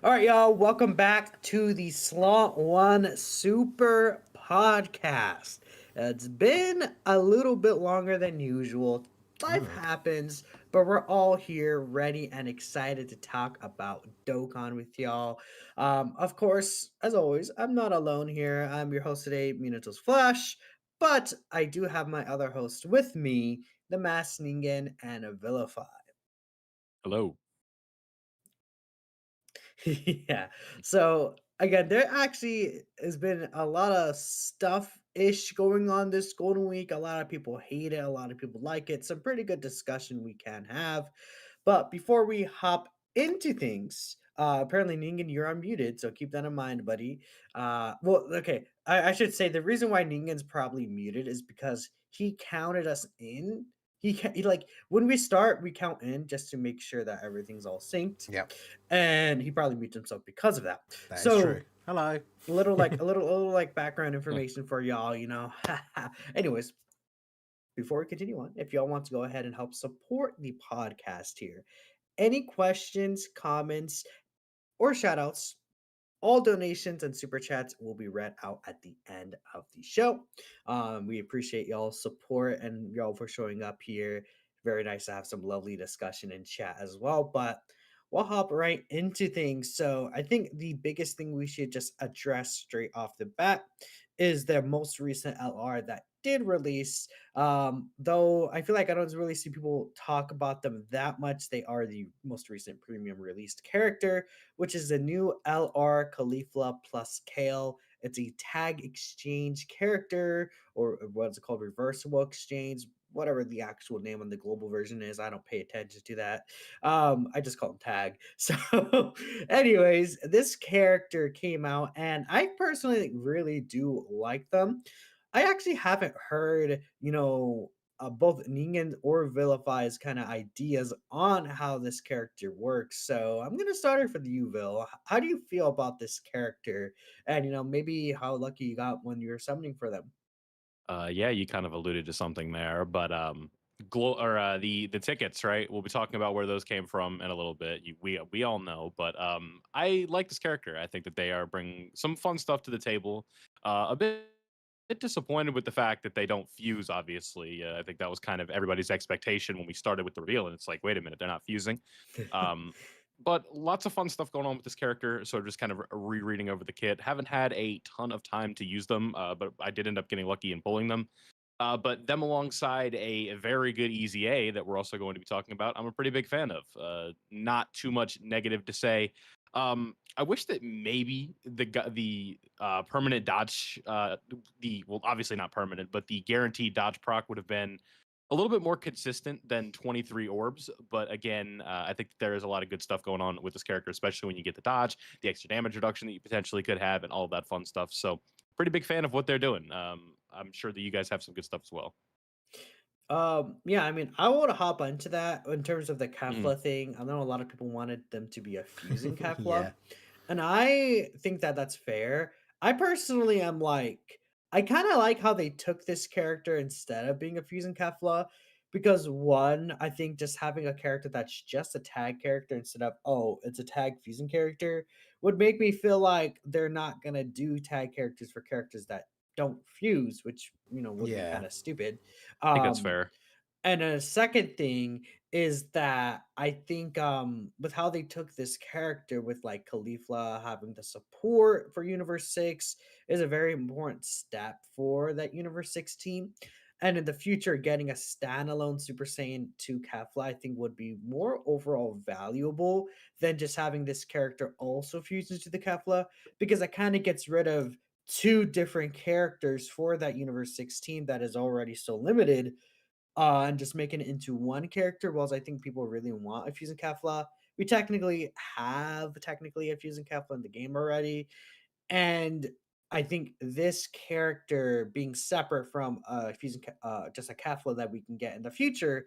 All right, y'all. Welcome back to the Slot One Super Podcast. It's been a little bit longer than usual. Life Mm. happens, but we're all here, ready and excited to talk about Dokkan with y'all. Of course, as always, I'm not alone here. I'm your host today, Minatos Flash, but I do have my other host with me, the Mass Ningen and Vilify. Hello. Yeah. So again, there actually has been a lot of stuff ish going on this Golden Week. A lot of people hate it, a lot of people like it. Some pretty good discussion we can have. But before we hop into things, apparently Ningen, you're unmuted, so keep that in mind, buddy. Well, okay, I should say the reason why Ningen's probably muted is because he counted us in. He like when we start, we count in just to make sure that everything's all synced, Yep, and he probably mutes himself because of that. that is true. So Hello. a little background information for y'all, you know. Anyways, before we continue on, if y'all want to go ahead and help support the podcast here, any questions, comments, or shout outs, all donations and super chats will be read out at the end of the show. We appreciate y'all's support and y'all for showing up here. Very nice to have some lovely discussion in chat as well. But we'll hop right into things. So I think the biggest thing we should just address straight off the bat is their most recent LR that did release. Though I feel like I don't really see people talk about them that much. They are the most recent premium released character, which is the new LR Caulifla plus Kale. It's a tag exchange character, or what's it called? Reversible exchange, whatever the actual name on the global version is. I don't pay attention to that. I just call him tag. So, anyways, this character came out, and I personally really do like them. I actually haven't heard, both Ningen or Vilify's kind of ideas on how this character works. So I'm gonna start it for the Uville. How do you feel about this character, and maybe how lucky you got when you were summoning for them? Yeah, you kind of alluded to something there, but the tickets, right? We'll be talking about where those came from in a little bit. We all know, but I like this character. I think that they are bringing some fun stuff to the table. A bit disappointed with the fact that they don't fuse. Obviously, I think that was kind of everybody's expectation when we started with the reveal, and it's like, wait a minute, they're not fusing. Um, but lots of fun stuff going on with this character. So just kind of rereading over the kit. Haven't had a ton of time to use them, but I did end up getting lucky in pulling them. But them alongside a very good EZA that we're also going to be talking about, I'm a pretty big fan of. Not too much negative to say. I wish that maybe the permanent dodge, obviously not permanent, but the guaranteed dodge proc would have been a little bit more consistent than 23 orbs. But again, I think there is a lot of good stuff going on with this character, especially when you get the dodge, the extra damage reduction that you potentially could have, and all of that fun stuff. So pretty big fan of what they're doing. I'm sure that you guys have some good stuff as well. Yeah, I mean, I want to hop into that in terms of the Mhm. Kefla thing. I know a lot of people wanted them to be a fusing Kefla, Yeah. and I think that that's fair. I personally am like, I kind of like how they took this character instead of being a fusing Kefla, because one, I think just having a character that's just a tag character instead of, oh, it's a tag fusing character would make me feel like they're not gonna do tag characters for characters that don't fuse, which would be Yeah. kind of stupid. I think that's Um, fair. and a second thing is that I think with how they took this character with like Caulifla having the support for Universe 6 is a very important step for that Universe 6 team. And in the future, getting a standalone Super Saiyan 2 Kefla, I think would be more overall valuable than just having this character also fused into the Kefla, because it kind of gets rid of two different characters for that Universe 6 team that is already so limited, and just making it into one character. Whereas I think people really want a Fusion Kefla. We technically a Fusion Kefla in the game already, and I think this character being separate from just a Kefla that we can get in the future,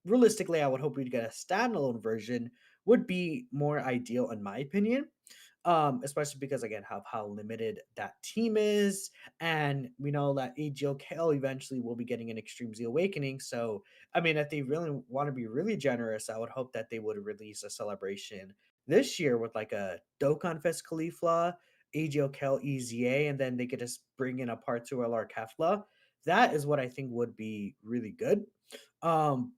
realistically, I would hope we'd get a standalone version would be more ideal in my opinion. Especially because again how limited that team is, and we know that AGOKL eventually will be getting an Extreme Z Awakening. So I mean, if they really want to be really generous, I would hope that they would release a celebration this year with like a Dokkan Fest Caulifla, AGL Kel EZA, and then they could just bring in a Part 2 LR Kefla. That is what I think would be really good. Um,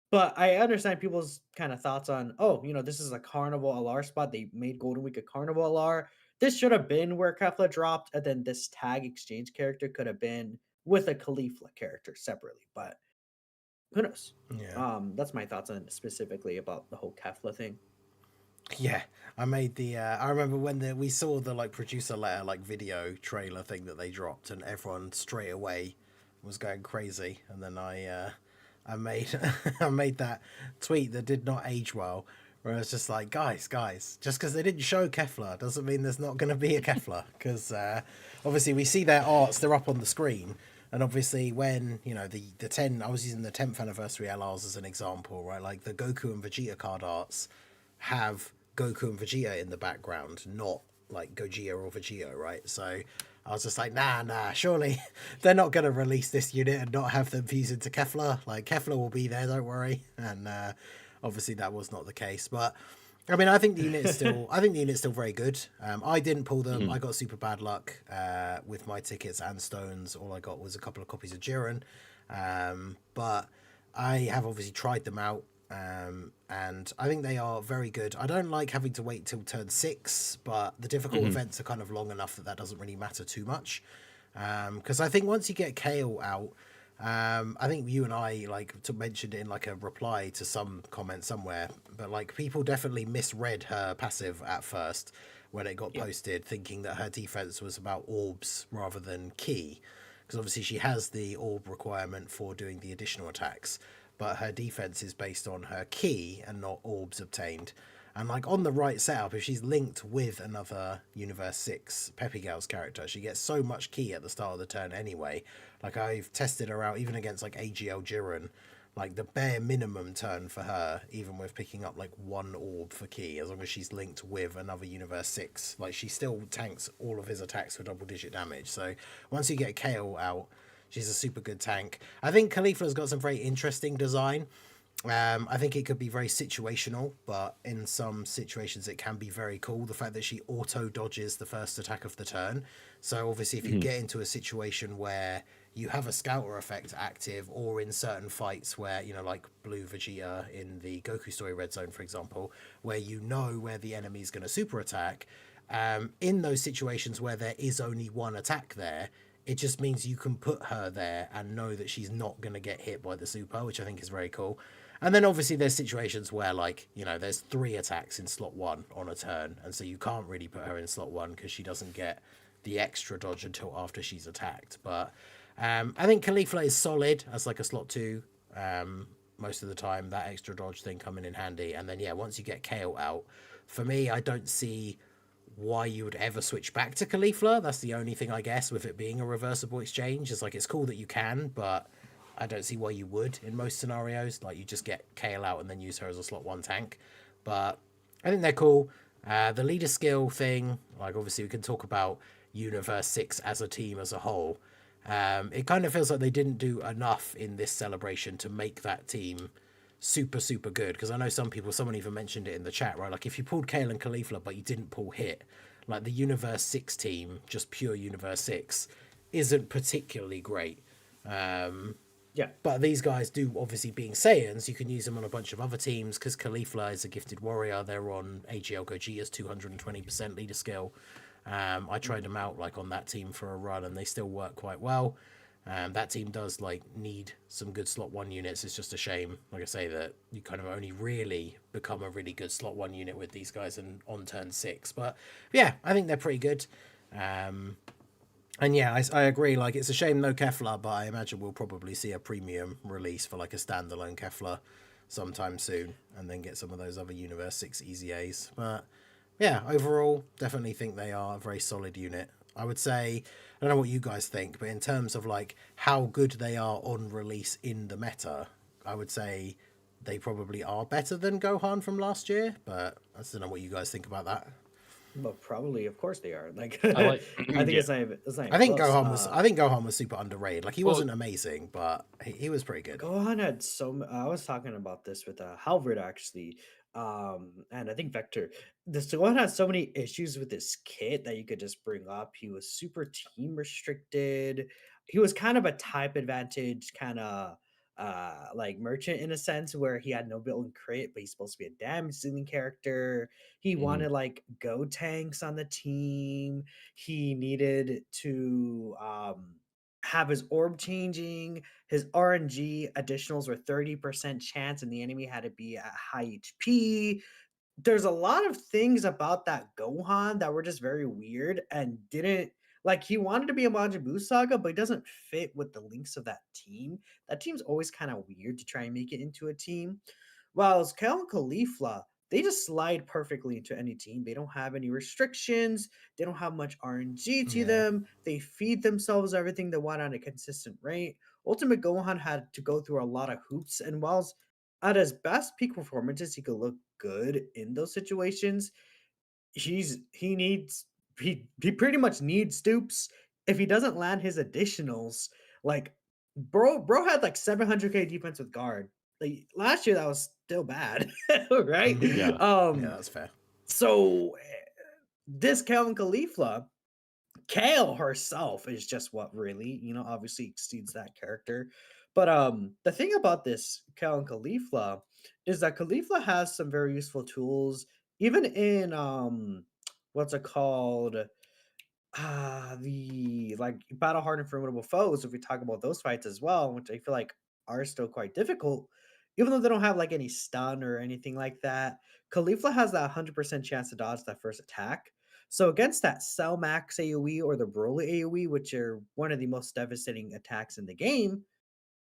but I understand people's kind of thoughts on, oh, this is a Carnival LR spot. They made Golden Week a Carnival LR. This should have been where Kefla dropped, and then this tag exchange character could have been with a Caulifla character separately. But who knows? Yeah. That's my thoughts on specifically about the whole Kefla thing. Yeah, I made the. I remember when we saw the like producer letter like video trailer thing that they dropped, and everyone straight away was going crazy. And then I made I made that tweet that did not age well, where I was just like, guys, just because they didn't show Kefla doesn't mean there's not going to be a Kefla, because obviously we see their arts, they're up on the screen. And obviously, when the 10, I was using the 10th anniversary LRs as an example, right? Like the Goku and Vegeta card arts have Goku and Vegeta in the background, not like Gogeta or Vegeta, right? So I was just like, nah, surely they're not going to release this unit and not have them fuse into Kefla. Like, Kefla will be there, don't worry. And obviously that was not the case. But I mean, I think the unit is still very good. I didn't pull them. I got super bad luck with my tickets and stones. All I got was a couple of copies of Jiren. But I have obviously tried them out. And I think they are very good. I don't like having to wait till turn 6, but the difficult events are kind of long enough that doesn't really matter too much. Because I think once you get Kale out, I think you and I mentioned it in like a reply to some comment somewhere, but like people definitely misread her passive at first when it got posted, thinking that her defense was about orbs rather than key, because obviously she has the orb requirement for doing the additional attacks, but her defense is based on her key and not orbs obtained. And like on the right setup, if she's linked with another Universe 6 Peppy Gal's character, she gets so much key at the start of the turn anyway. Like I've tested her out even against like AGL Jiren, like the bare minimum turn for her, even with picking up like one orb for key, as long as she's linked with another Universe 6, like she still tanks all of his attacks for double digit damage. So once you get Kale out, she's a super good tank. I think Caulifla's got some very interesting design. I think it could be very situational, but in some situations it can be very cool. The fact that she auto dodges the first attack of the turn. So obviously if you get into a situation where you have a scouter effect active, or in certain fights where, like Blue Vegeta in the Goku Story Red Zone, for example, where where the enemy is going to super attack, in those situations where there is only one attack there, it just means you can put her there and know that she's not going to get hit by the super, which I think is very cool. And then obviously there's situations where there's 3 attacks in slot 1 on a turn, and so you can't really put her in slot 1 because she doesn't get the extra dodge until after she's attacked. But I think Caulifla is solid as like a slot 2 most of the time, that extra dodge thing coming in handy. And then once you get Kale out, for me, I don't see why you would ever switch back to Caulifla. That's the only thing, I guess, with it being a reversible exchange. It's like, it's cool that you can, but I don't see why you would in most scenarios. Like, you just get Kale out and then use her as a slot 1 tank. But I think they're cool. The leader skill thing, like obviously we can talk about Universe 6 as a team as a whole. It kind of feels like they didn't do enough in this celebration to make that team super, super good. Because I know someone even mentioned it in the chat, right? Like if you pulled Kale and Caulifla, but you didn't pull Hit, like the Universe 6 team, just pure Universe 6, isn't particularly great. But these guys do, obviously being Saiyans, you can use them on a bunch of other teams, because Caulifla is a gifted warrior. They're on AGL Gogeta's 220% leader skill. I tried them out like on that team for a run, and they still work quite well. That team does need some good slot 1 units. It's just a shame, like I say, that you kind of only really become a really good slot 1 unit with these guys on turn 6. But yeah, I think they're pretty good. And yeah, I agree. Like, it's a shame no Kefla, but I imagine we'll probably see a premium release for like a standalone Kefla sometime soon, and then get some of those other Universe 6 EZAs. But yeah, overall, definitely think they are a very solid unit. I would say, I don't know what you guys think, but in terms of like how good they are on release in the meta, I would say they probably are better than Gohan from last year, but I don't know what you guys think about that. Well, probably, of course they are. Like, I think it's not even. It's not even I think close. Gohan was super underrated. Like, he wasn't amazing, but he was pretty good. Gohan had I was talking about this with Halvard actually. And I think Vector, this one has so many issues with this kit that you could just bring up. He was super team restricted. He was kind of a type advantage kind of like merchant in a sense where he had no built-in crit, but he's supposed to be a damage dealing character. He Hmm. wanted like go tanks on the team. He needed to have his orb changing. His RNG additionals were 30% chance, and the enemy had to be at high HP. There's a lot of things about that Gohan that were just very weird and didn't like he wanted to be a Majin Buu saga, but it doesn't fit with the links of that team. That team's always kind of weird to try and make it into a team. While Cal and Caulifla, they just slide perfectly into any team. They don't have any restrictions. They don't have much RNG to Yeah. them. They feed themselves everything they want at a consistent rate. Ultimate Gohan had to go through a lot of hoops, and whilst at his best peak performances, he could look good in those situations. He pretty much needs Stoops. If he doesn't land his additionals, like bro had like 700k defense with guard. Like last year, that was still bad, right? Mhm. Yeah. Yeah, that's fair. So this Calvin Caulifla, Kale herself is just what really, obviously exceeds that character. But the thing about this Kale and Caulifla is that Caulifla has some very useful tools, even in what's it called? The like battle hard and formidable foes, if we talk about those fights as well, which I feel like are still quite difficult, even though they don't have like any stun or anything like that. Caulifla has that 100% chance to dodge that first attack. So against that Cell Max AoE or the Broly AoE, which are one of the most devastating attacks in the game,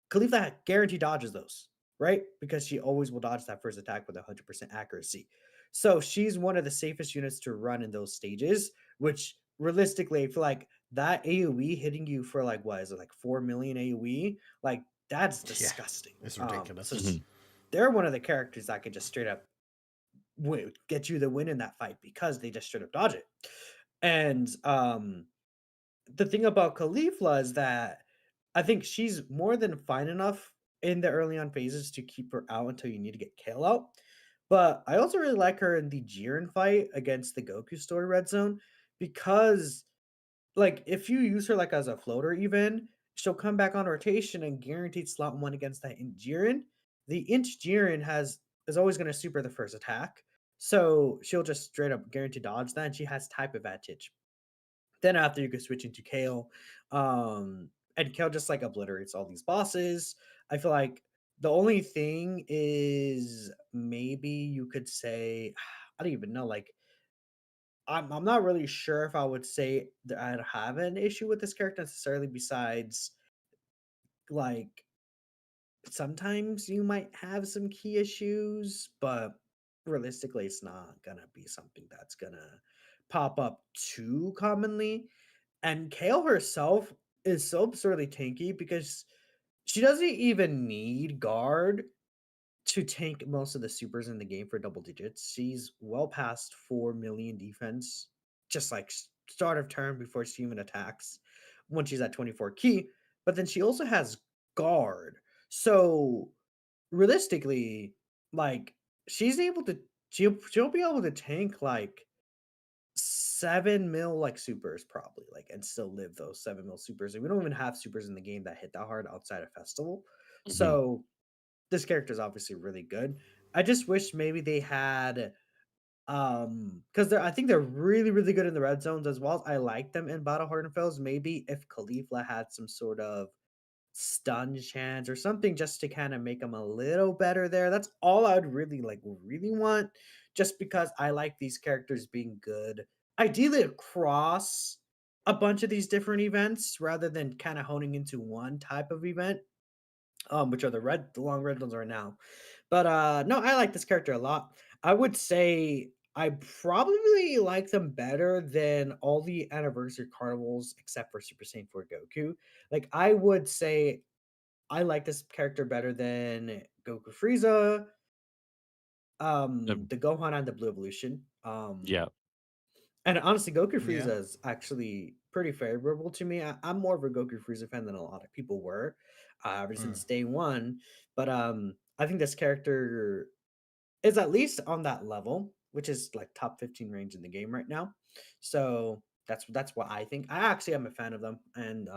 Khalifa guarantee dodges those, right? Because she always will dodge that first attack with 100% accuracy. So she's one of the safest units to run in those stages, which realistically, I feel like that AoE hitting you for like, what is it, like 4 million AoE? Like, that's Yeah, disgusting. it's So ridiculous. Hmm. they're one of the characters that could just straight up get you the win in that fight because they just straight up dodge it. And the thing about Caulifla is that I think she's more than fine enough in the early on phases to keep her out until you need to get Kale out. But I also really like her in the Jiren fight against the Goku story red zone because like if you use her like as a floater even, she'll come back on rotation and guaranteed slot one against that Int Jiren. The Int Jiren is always gonna super the first attack. So she'll just straight up guarantee dodge that and she has type advantage. Then after you can switch into Kale, and Kale just like obliterates all these bosses. I feel like the only thing is maybe you could say I don't even know. Like I'm not really sure if I would say that I'd have an issue with this character necessarily. Besides, like sometimes you might have some key issues, but realistically, it's not gonna be something that's gonna pop up too commonly. And Kale herself is so absurdly tanky because she doesn't even need guard to tank most of the supers in the game for double digits. She's well past 4 million defense, just like start of turn before she even attacks when she's at 24 key. But then she also has guard. So realistically, like she's able to she'll be able to tank like 7 mil like supers probably like and still live those 7 mil supers. And we don't even have supers in the game that hit that hard outside of festival. Hmm. So this character is obviously really good. I just wish maybe they had because I think they're really really good in the red zones as well. I like them in battle hardened. Maybe if Khalifa had some sort of stun chance or something just to kind of make them a little better there. That's all I'd really want, just because I like these characters being good. Ideally across a bunch of these different events rather than kind of honing into one type of event, which are the long red ones right now. But no, I like this character a lot. I would say I probably like them better than all the anniversary carnivals except for Super Saiyan 4 Goku. Like I would say I like this character better than Goku Frieza, the Gohan and the Blue Evolution. Yeah. And honestly, Goku Yeah. Frieza is actually pretty favorable to me. I'm more of a Goku Frieza fan than a lot of people were, ever Mm. since day one. But I think this character is at least on that level, which is like top 15 range in the game right now. So that's what I think. I actually am a fan of them, and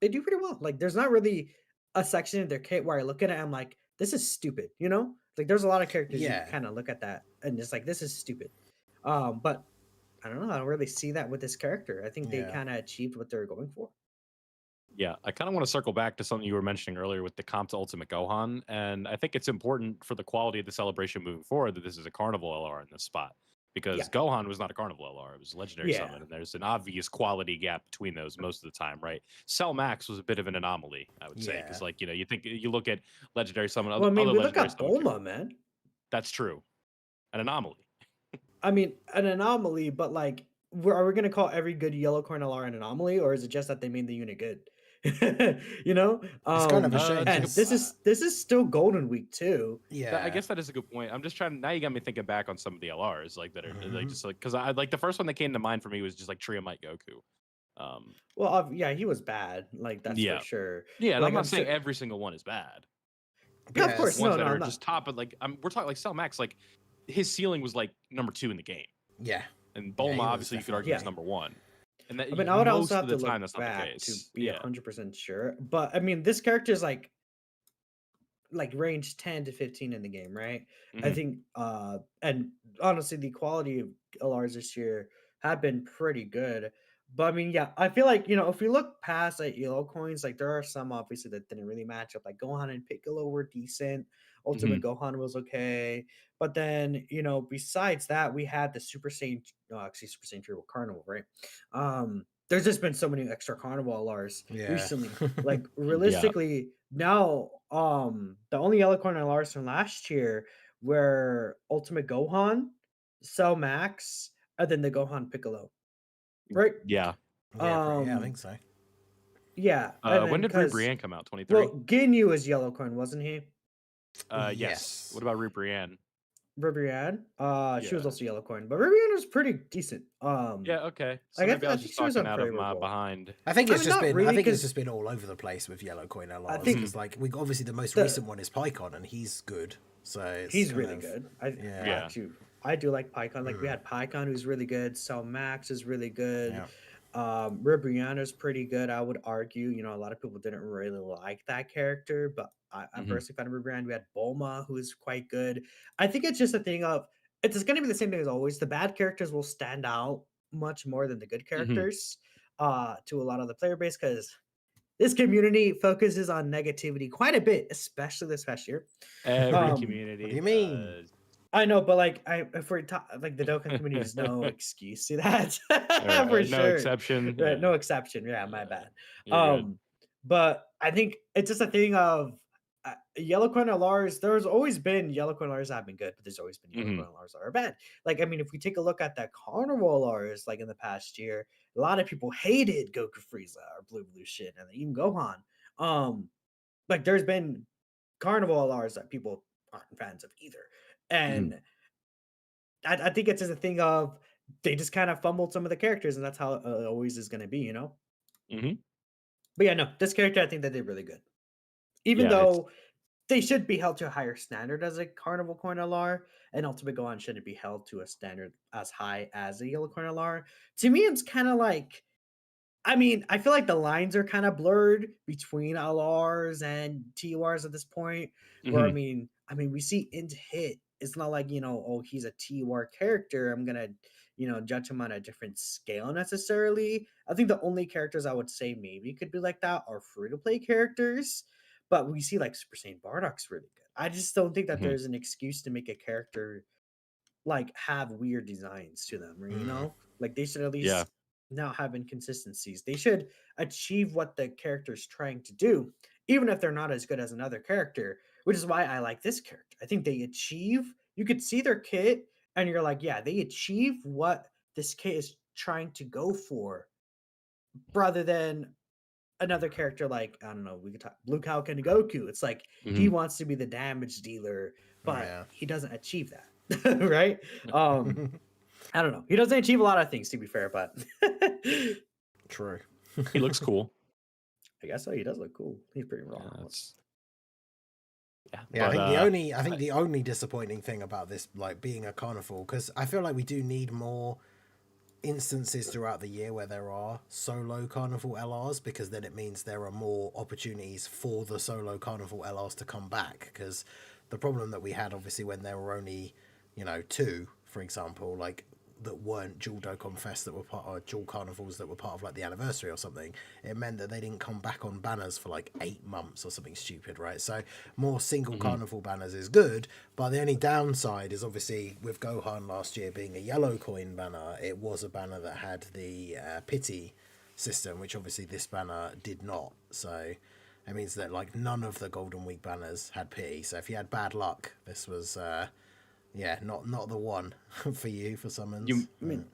they do pretty well. Like, there's not really a section of their kit where I look at it, I'm like, this is stupid, you know? Like, there's a lot of characters you Yeah, kind of look at that and it's like, this is stupid. But I don't know. I don't really see that with this character. I think they yeah, kind of achieved what they're going for. Yeah, I kind of want to circle back to something you were mentioning earlier with the comp to Ultimate Gohan, and I think it's important for the quality of the celebration moving forward that this is a Carnival LR in this spot, because Yeah. Gohan was not a Carnival LR; it was a Legendary Yeah. Summon, and there's an obvious quality gap between those most of the time, right? Cell Max was a bit of an anomaly, I would say, because yeah. like you look at Legendary Summon, Well, I mean, other we look Legendary at Summon, Bulma, man. that's true, an anomaly. I mean, an anomaly, but like, are we going to call every good yellow corn LR an anomaly, or is it just that they made the unit good? You know, It's kind of a shame It's a and good- this is still Golden Week too. yeah. I guess that is a good point. I'm just trying. Now you got me thinking back on some of the LRs, like that are like Mhm. just like because I like the first one that came to mind for me was just like Triomite Goku. Well, yeah, he was bad. Like, that's Yeah. for sure. Yeah, and Like, I'm not I'm saying sure- every single one is bad. Yeah, of Yes. course, Ones no, that no, are I'm not. just top, but like we're talking like Cell Max, like his ceiling was like number 2 in the game, Yeah. and Yeah, Bulma he was obviously you could argue is definitely- number 1. And that I mean, I would most also of have the to time look that's not the back to case. be Yeah. 100% sure. But I mean, this character is like range 10 to 15 in the game, right? I Mhm. think and honestly the quality of LRs this year have been pretty good. But I mean, yeah, I feel like, if we look past like yellow coins, like there are some obviously that didn't really match up. Like Gohan and Piccolo were decent. Ultimate Gohan was okay. But then, besides that, we had the Super Saiyan, no, actually Super Saiyan Turbo Carnival, right? There's just been so many extra Carnival LRs Yeah. recently. Like, realistically, now the only yellow coin LRs from last year were Ultimate Gohan, Cell Max, and then the Gohan Piccolo. Right? Yeah. Yeah, I think so. Yeah. And then When did because Ribrianne come out? 23. well, Ginyu was yellow coin, wasn't he? Yes. Yes. What about Ribrianne? Ribrianne. She was Yeah. also yellow coin, but Ribrianne was pretty decent. Yeah. Okay. So Like, maybe I was think just she was talking out of my unfavorable. behind. I think I it's mean, just not been. really, I think it's 'cause just been all over the place with yellow coin LRs. think- Because like we obviously the most The- recent one is Pycon, and he's good. So it's He's kind really of- good. Yeah. I do like Pycon. Like, we had Pycon who's really good. Cell Max is really good. Yeah. Ribrianna's pretty good, I would argue. A lot of people didn't really like that character, but I Mhm. personally found Ribrianna. We had Bulma, who is quite good. I think it's just a thing of it's going to be the same thing as always. The bad characters will stand out much more than the good characters to a lot of the player base, because this community focuses on negativity quite a bit, especially this past year. Every community. What do you mean? does. I know, but like, if we're like, the Dokkan community is no excuse to that. Alright, For no sure. exception. Right, Yeah. no exception. Yeah, my bad. You're good. But I think it's just a thing of yellow coin LRs. There's always been yellow coin LRs that have been good, but there's always been yellow Mhm. coin LRs that are bad. Like, I mean, if we take a look at that Carnival LRs, like in the past year, a lot of people hated Goku Frieza or Blue Evolution and even Gohan. Like, there's been Carnival LRs that people aren't fans of either. And I think it's just a thing of they just kind of fumbled some of the characters, and that's how it always is going to be. Mhm. But yeah, no, this character I think that did really good, even Yeah, it's- though they should be held to a higher standard as a Carnival Coin LR, and Ultimate Gohan shouldn't be held to a standard as high as a Yellow Coin LR. To me, it's kind of like, I mean, I feel like the lines are kind of blurred between LRs and TURs at this point. Where Mhm. I mean, we see into hit. It's not like, oh, he's a TUR character, I'm gonna, judge him on a different scale necessarily. I think the only characters I would say maybe could be like that are free to play characters. But we see like Super Saiyan Bardock's really good. I just don't think that Mhm. there's an excuse to make a character like have weird designs to them, like they should at least Yeah. now have inconsistencies. They should achieve what the character's trying to do, even if they're not as good as another character, which is why I like this character. I think they achieve, you could see their kit and you're like, yeah, they achieve what this kit is trying to go for, rather than another character like, I don't know, we could talk Blue Cow and Goku. It's like he Mhm. wants to be the damage dealer, but Yeah. he doesn't achieve that. Right? I don't know. He doesn't achieve a lot of things, to be fair, but True. He looks cool. I guess so. He does look cool. He's pretty raw. Yeah, that's Yeah, Yeah, but I think the only disappointing thing about this, like being a carnival, because I feel like we do need more instances throughout the year where there are solo carnival LRs, because then it means there are more opportunities for the solo carnival LRs to come back. Because the problem that we had, obviously, when there were only, two, for example, like that weren't dual Dokkan Fest, that were part of dual carnivals that were part of like the anniversary or something, it meant that they didn't come back on banners for like 8 months or something stupid, right? So more single mhm, carnival banners is good, but the only downside is obviously with Gohan last year being a yellow coin banner, it was a banner that had the pity system, which obviously this banner did not. So it means that like none of the Golden Week banners had pity. So if you had bad luck, this was yeah, not the one for you for you summons. I mean,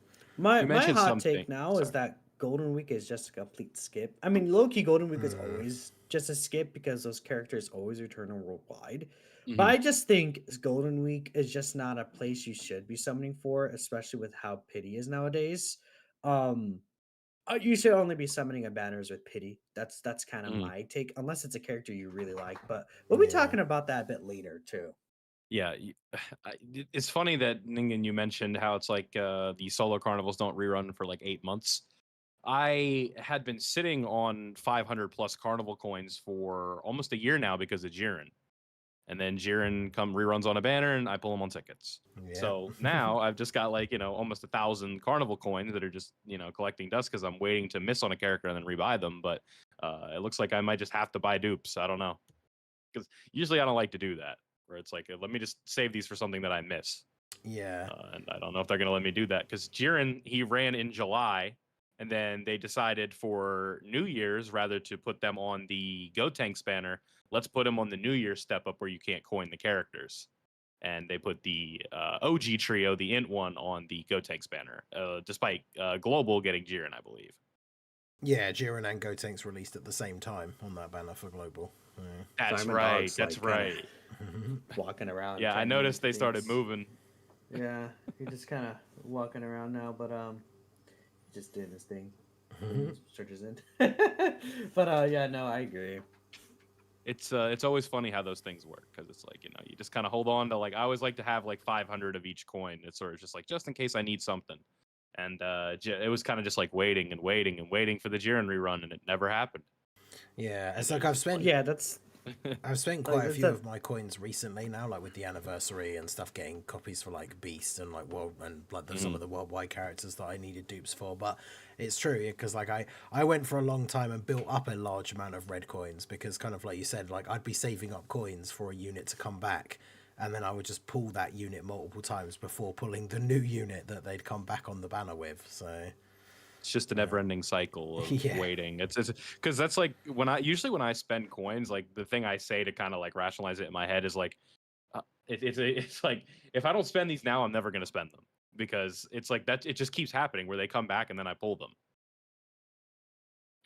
you my mentioned hot something. take now is Sorry. that Golden Week is just a complete skip. I mean, low key Golden Week is Mm, always just a skip because those characters always return worldwide. But Hmm. I just think Golden Week is just not a place you should be summoning for, especially with how pity is nowadays. Um, you should only be summoning a banners with pity. That's kind of Hmm. my take, unless it's a character you really like. But we'll be yeah. talking about that a bit later too. Yeah, it's funny that Ningen, you mentioned how it's like the solo carnivals don't rerun for like 8 months. I had been sitting on 500 plus carnival coins for almost a year now because of Jiren. And then Jiren come reruns on a banner and I pull them on tickets. Yeah. So now I've just got like, almost 1,000 carnival coins that are just, collecting dust because I'm waiting to miss on a character and then rebuy them. But it looks like I might just have to buy dupes. I don't know. Because usually I don't like to do that, where it's like, let me just save these for something that I miss. Yeah. And I don't know if they're going to let me do that because Jiren, he ran in July, and then they decided for New Year's rather to put them on the Gotenks banner. Let's put them on the New Year's step up where you can't coin the characters. And they put the OG trio, the Int one, on the Gotenks banner, despite Global getting Jiren, I believe. Yeah, Jiren and Gotenks released at the same time on that banner for Global. That's Sorry, my right. dog's That's like kind of right. walking around Yeah, I trying to eat noticed they started things. moving. Yeah, he's just kind of walking around now, but just doing his thing, putting his searches in. But yeah, no, I agree. It's always funny how those things work because it's like you just kind of hold on to like I always like to have like 500 of each coin. It's sort of just like just in case I need something, and it was kind of just like waiting and waiting and waiting for the Jiren rerun, and it never happened. Yeah, And it's it like was just like, Yeah, that's I've spent like quite a that's few a of my coins recently now, like with the anniversary and stuff, getting copies for like Beast and like world and like some mm, of the worldwide characters that I needed dupes for. But it's true because like I went for a long time and built up a large amount of red coins because kind of like you said, like I'd be saving up coins for a unit to come back. And then I would just pull that unit multiple times before pulling the new unit that they'd come back on the banner with. So it's just a never-ending cycle of yeah, waiting. It's because that's like when I spend coins, like the thing I say to kind of like rationalize it in my head is like, it's like if I don't spend these now, I'm never gonna spend them because it's like that. It just keeps happening where they come back and then I pull them,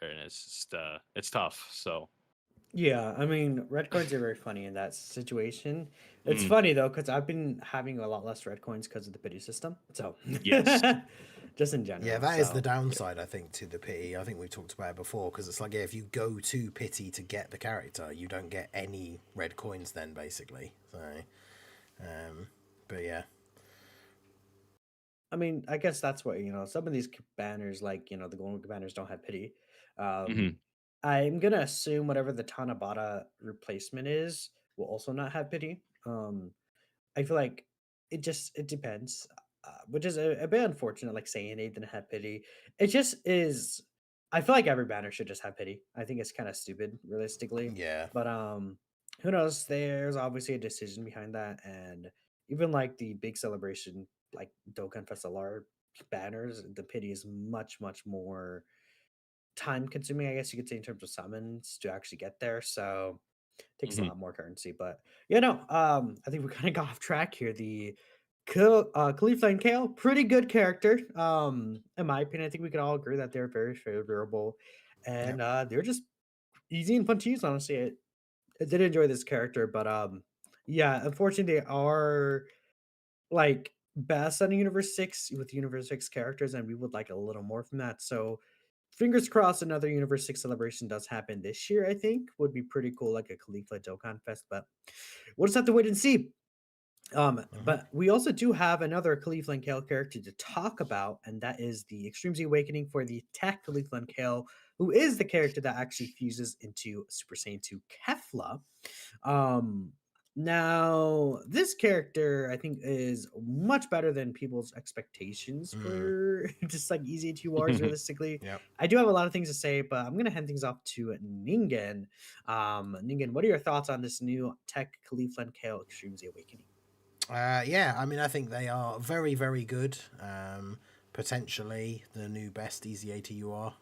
and it's just it's tough. So. yeah. I mean, red coins are very funny in that situation. It's Mm, funny though because I've been having a lot less red coins because of the pity system. So yes. just in yeah, general. that is the So downside, I think, to the pity. I think we've talked about it before because it's like, yeah, if you go to pity to get the character, you don't get any red coins then, basically. So, um, but yeah, I mean, I guess that's what some of these banners, like the golden banners, don't have pity. Um, Hmm. I'm gonna assume whatever the Tanabata replacement is will also not have pity. I feel like it depends, which is a bit unfortunate. Like saying they didn't have pity, it just is. I feel like every banner should just have pity. I think it's kind of stupid, realistically. yeah, But who knows? There's obviously a decision behind that, and even like the big celebration, like Dokkan Festival banners, the pity is much more time consuming. I guess you could say in terms of summons to actually get there. So takes a Hmm. lot more currency. But I think we kind of got off track here. The Khalifa and Kale, pretty good character. In my opinion, I think we could all agree that they're very favorable, yep, and they're just easy and fun to use. Honestly, I did enjoy this character, but yeah, unfortunately, they are like best on Universe 6 with Universe 6 characters, and we would like a little more from that. So fingers crossed another Universe 6 celebration does happen this year, I think. Would be pretty cool, like a Khalifa Dokkan Fest, but we'll just have to wait and see. Mhm. But we also do have another Cleveland Kale character to talk about, and that is the Extreme Z Awakening for the Tech Cleveland Kale, who is the character that actually fuses into Super Saiyan 2 Kefla. Um, Now this character I think is much better than people's expectations Mm. for just like easy 2Rs realistically. Yep. I do have a lot of things to say, but I'm gonna hand things off to Ningen. Ningen, what are your thoughts on this new Tech Cleveland Kale Extreme Z Awakening? Yeah, I mean, I think they are very, very good. Potentially the new best Easy ATUR.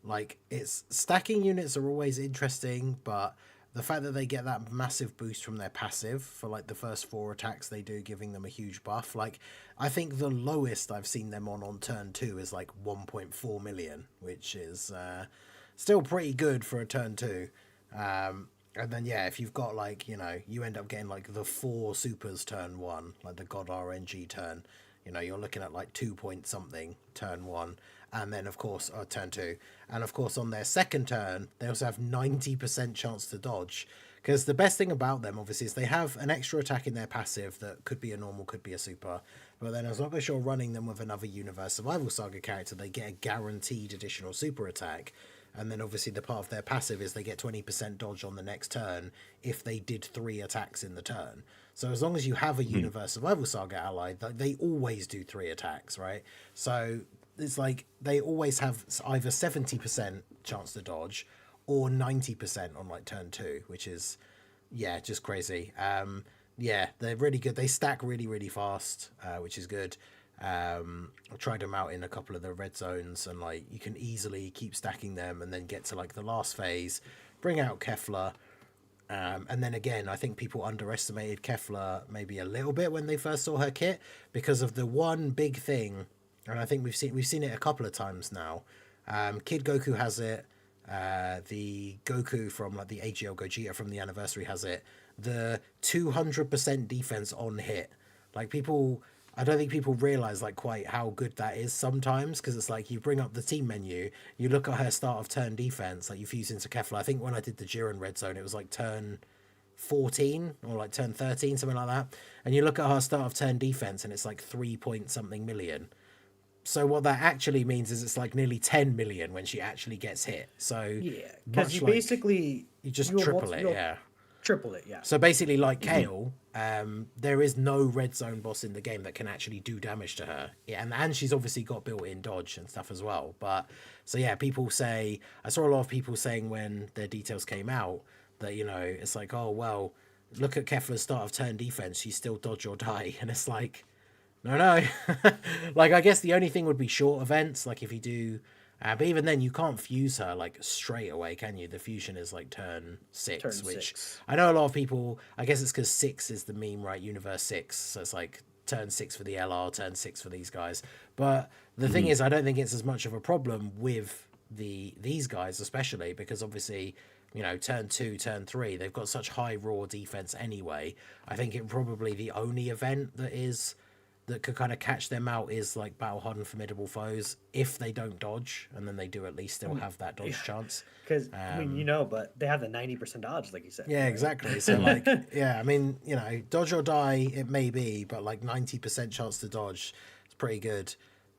Like, it's stacking units are always interesting, but the fact that they get that massive boost from their passive for like the first 4 attacks they do, giving them a huge buff. Like, I think the lowest I've seen them on turn 2 is like 1.4 million, which is still pretty good for a turn 2. And then yeah, if you've got like, you end up getting like the 4 supers turn 1, like the God RNG turn, you're looking at like 2 point something turn 1, and then of course turn 2, and of course on their second turn they also have 90% chance to dodge, because the best thing about them obviously is they have an extra attack in their passive that could be a normal, could be a super, but then as long as you're running them with another Universe Survival Saga character, they get a guaranteed additional super attack. And then obviously the part of their passive is they get 20% dodge on the next turn if they did 3 attacks in the turn. So as long as you have a Universe Survival Saga ally, they always do 3 attacks, right? So it's like they always have either 70% chance to dodge or 90% on like turn 2, which is, yeah, just crazy. Yeah, they're really good. They stack really, really fast, which is good. I've tried them out in a couple of the red zones, and like you can easily keep stacking them and then get to like the last phase, bring out Kefla, and then again, I think people underestimated Kefla maybe a little bit when they first saw her kit, because of the one big thing, and I think we've seen it a couple of times now. Kid Goku has it. The Goku from like the AGL Gogeta from the anniversary has it. The 200% defense on hit. Like people, I don't think people realize like quite how good that is sometimes, because it's like you bring up the team menu, you look at her start of turn defense, like you fuse into Kefla. I think when I did the Jiren red zone, it was like turn 14 or like turn 13, something like that. And you look at her start of turn defense and it's like 3 point something million. So what that actually means is it's like nearly 10 million when she actually gets hit. So Yeah, because much you like basically you just you'll triple it, you'll yeah. triple it, yeah. So basically, like Kale, there is no red zone boss in the game that can actually do damage to her. Yeah, and she's obviously got built-in dodge and stuff as well. But so yeah, people say, I saw a lot of people saying when their details came out that it's like, oh well, look at Kefla's start of turn defense, she's still dodge or die, and it's like, no. Like I guess the only thing would be short events, like if you do. But even then, you can't fuse her like straight away, can you? The fusion is like turn 6, Turn which 6. I know a lot of people. I guess it's because 6 is the meme, right? Universe 6, so it's like turn 6 for the LR, turn 6 for these guys. But the thing is, I don't think it's as much of a problem with these guys, especially because obviously, turn 2, turn 3, they've got such high raw defense anyway. I think it probably the only event that could kind of catch them out is like battle hardened formidable foes, if they don't dodge, and then they do at least still have that dodge chance. Because but they have the 90% dodge, like you said. Yeah, right? exactly. So like, yeah, I mean, dodge or die it may be, but like 90% chance to dodge is pretty good.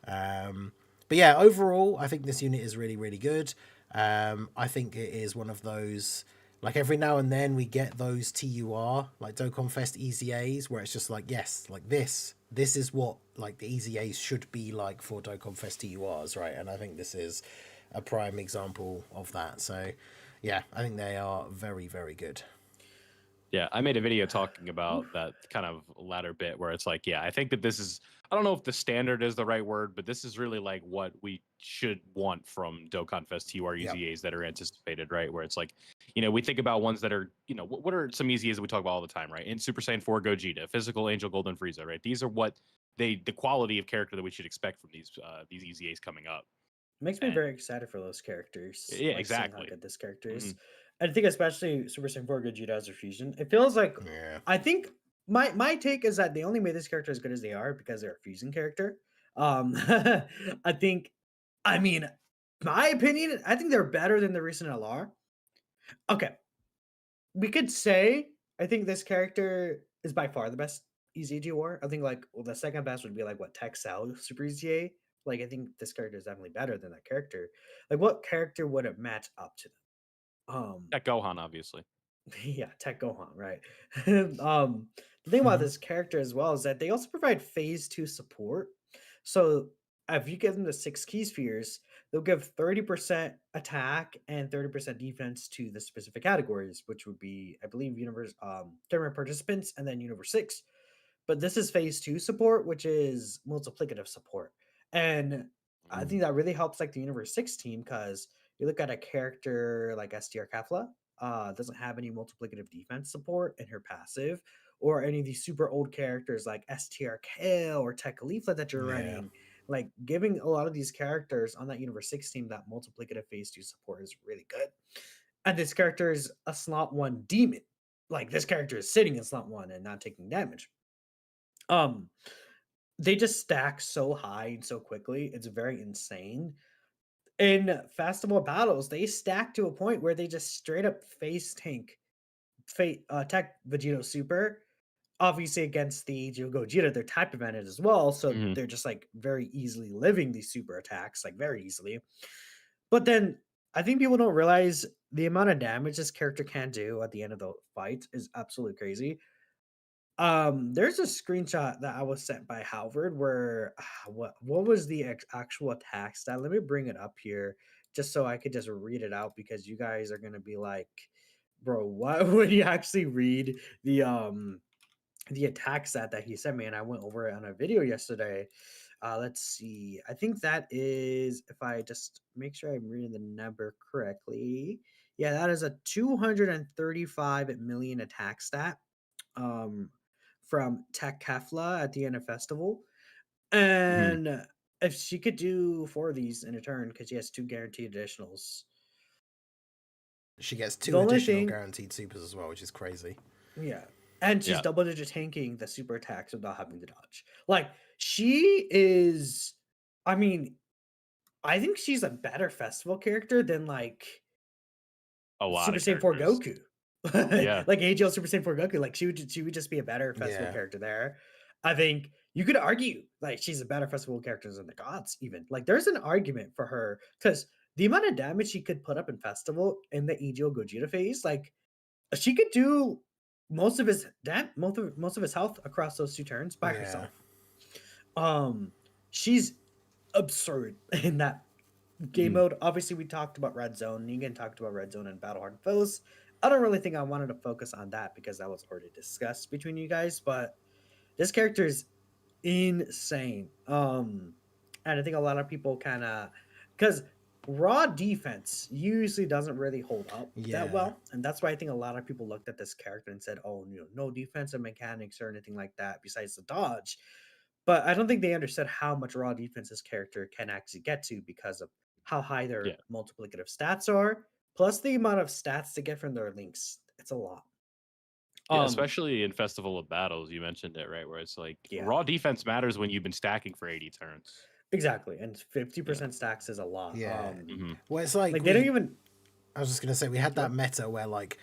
But yeah, overall, I think this unit is really, really good. I think it is one of those, like every now and then we get those TUR, like Dokkan Fest Easy A's, where it's just like, yes, like this is what like the Easy A's should be like for Dokkan Fest TURs, right? And I think this is a prime example of that. So yeah, I think they are very, very good. Yeah, I made a video talking about that kind of latter bit where it's like, yeah, I think that this is, I don't know if the standard is the right word, but this is really like what we should want from Dokkan Fest TUR Yep. EZAs that are anticipated, right? Where it's like, we think about ones that are, what are some EZAs that we talk about all the time, right? In Super Saiyan 4 Gogeta, Physical Angel Golden Frieza, right? These are what the quality of character that we should expect from these EZAs coming up. It makes me very excited for those characters. Yeah, like, exactly. seeing how good this character is. I think especially Super Saiyan 4 Gogeta as a fusion. It feels like, I think my take is that they only made this character as good as they are because they're a fusion character. I think, I mean, my opinion, I think they're better than the recent LR. Okay, we could say I think this character is by far the best EZG war. I think like well, the second best would be like what Texel Super EZA. Like I think this character is definitely better than that character. Like what character would it match up to them? That Gohan, obviously. Yeah, Tech Gohan, right? The thing about Mhm. this character as well is that they also provide phase 2 support. So if you give them the 6 key spheres, they'll give 30% attack and 30% defense to the specific categories, which would be, I believe, universe tournament participants and then universe 6. But this is phase 2 support, which is multiplicative support. And I Mm. think that really helps like the universe 6 team because you look at a character like STR Kefla, doesn't have any multiplicative defense support in her passive, or any of these super old characters like STR Kale or Tech Leaflet that you're Yeah. running. Like giving a lot of these characters on that universe 6 team that multiplicative phase 2 support is really good. And this character is a slot 1 demon. Like this character is sitting in slot 1 and not taking damage. Um, they just stack so high and so quickly. It's very insane. In festival battles, they stack to a point where they just straight up face tank Tech Vegito Super. Obviously, against the Geo Gogeta, they're type advantage as well. So Mhm. they're just like very easily living these super attacks, like very easily. But then I think people don't realize the amount of damage this character can do at the end of the fight is absolutely crazy. There's a screenshot that I was sent by Halvard where what was the actual attack stat? Let me bring it up here just so I could just read it out because you guys are gonna be like, bro, what when you actually read the attack stat that he sent me and I went over it on a video yesterday. Let's see. I think that is if I just make sure I'm reading the number correctly. Yeah, that is a 235 million attack stat um, from Tech Kefla at the end of festival. Mhm. And if she could do 4 of these in a turn, because she has 2 guaranteed additionals. She gets The 2 only additional thing, guaranteed supers as well, which is crazy. yeah. And she's Yeah. double digit tanking the super attacks without having to dodge. Like, she is, I mean, I think she's a better festival character than like A lot Super of Saiyan 4 characters. Goku. Yeah. Like AGL Super Saiyan 4 Goku. Like she would just be a better festival Yeah. character there. I think you could argue like she's a better festival character than the gods, even. Like there's an argument for her because the amount of damage she could put up in festival in the AGL Gogeta phase, like she could do most of his most of his health across those 2 turns by Yeah. herself. She's absurd in that game Mhm. mode. Obviously, we talked about Red Zone. Negan talked about Red Zone and Battle Hard Foes. I don't really think I wanted to focus on that because that was already discussed between you guys, but this character is insane. And I think a lot of people kind of because raw defense usually doesn't really hold up that Yeah. well, and that's why I think a lot of people looked at this character and said, "Oh, no defensive mechanics or anything like that besides the dodge." But I don't think they understood how much raw defense this character can actually get to because of how high their Yeah. multiplicative stats are, plus the amount of stats to get from their links. It's a lot. Yeah, Um, especially in Festival of Battles, you mentioned it, right? Where it's like yeah, raw defense matters when you've been stacking for 80 turns. exactly. And Yeah. 50% stacks is a lot. Yeah. Mhm. Well, it's like Like they don't even I was just gonna say we had that what? meta where like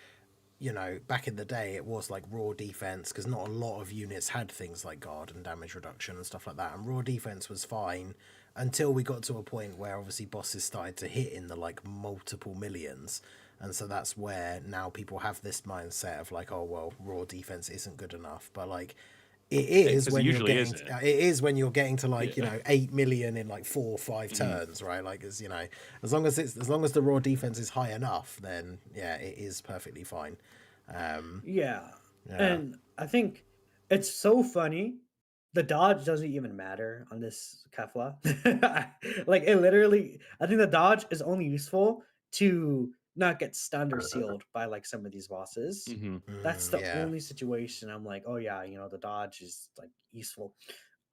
back in the day it was like raw defense because not a lot of units had things like guard and damage reduction and stuff like that, and raw defense was fine until we got to a point where obviously bosses started to hit in the like multiple millions, and so that's where now people have this mindset of like, oh well, raw defense isn't good enough, but like it is Because it when you're usually getting isn't. it is when you're getting to like Yeah. 8 million in like 4 or 5 Mhm. turns, right? Like as long as the raw defense is high enough, then yeah, it is perfectly fine. Yeah. Yeah. And I think it's so funny. The dodge doesn't even matter on this Kefla. Like it literally, I think the dodge is only useful to not get stunned or sealed by like some of these bosses. Mhm. That's the Yeah. only situation I'm like, oh yeah, the dodge is like useful.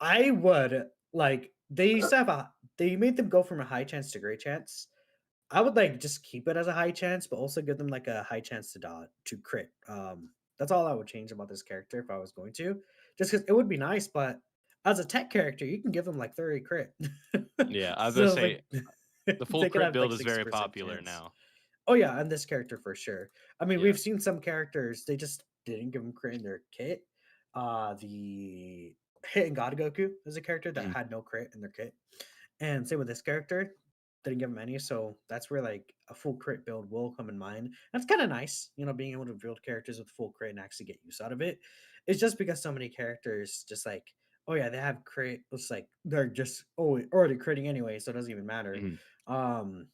I would like they used to have they made them go from a high chance to great chance. I would like just keep it as a high chance, but also give them like a high chance to dot to crit. That's all I would change about this character if I was going to, just because it would be nice. But as a tech character, you can give them like 30 crit. Yeah, I was gonna So it's say like, The full They could crit have like build is very 60% popular chance. now. Oh yeah, and this character for sure. I mean, Yeah. we've seen some characters they just didn't give them crit in their kit. The Hit and God Goku is a character that Mhm. had no crit in their kit, and same with this character, didn't give him any. So that's where like a full crit build will come in mind. That's kind of nice, being able to build characters with full crit and actually get use out of it. It's just because so many characters just like, oh yeah, they have crit. It's like they're just already critting anyway, so it doesn't even matter. Mhm. Um,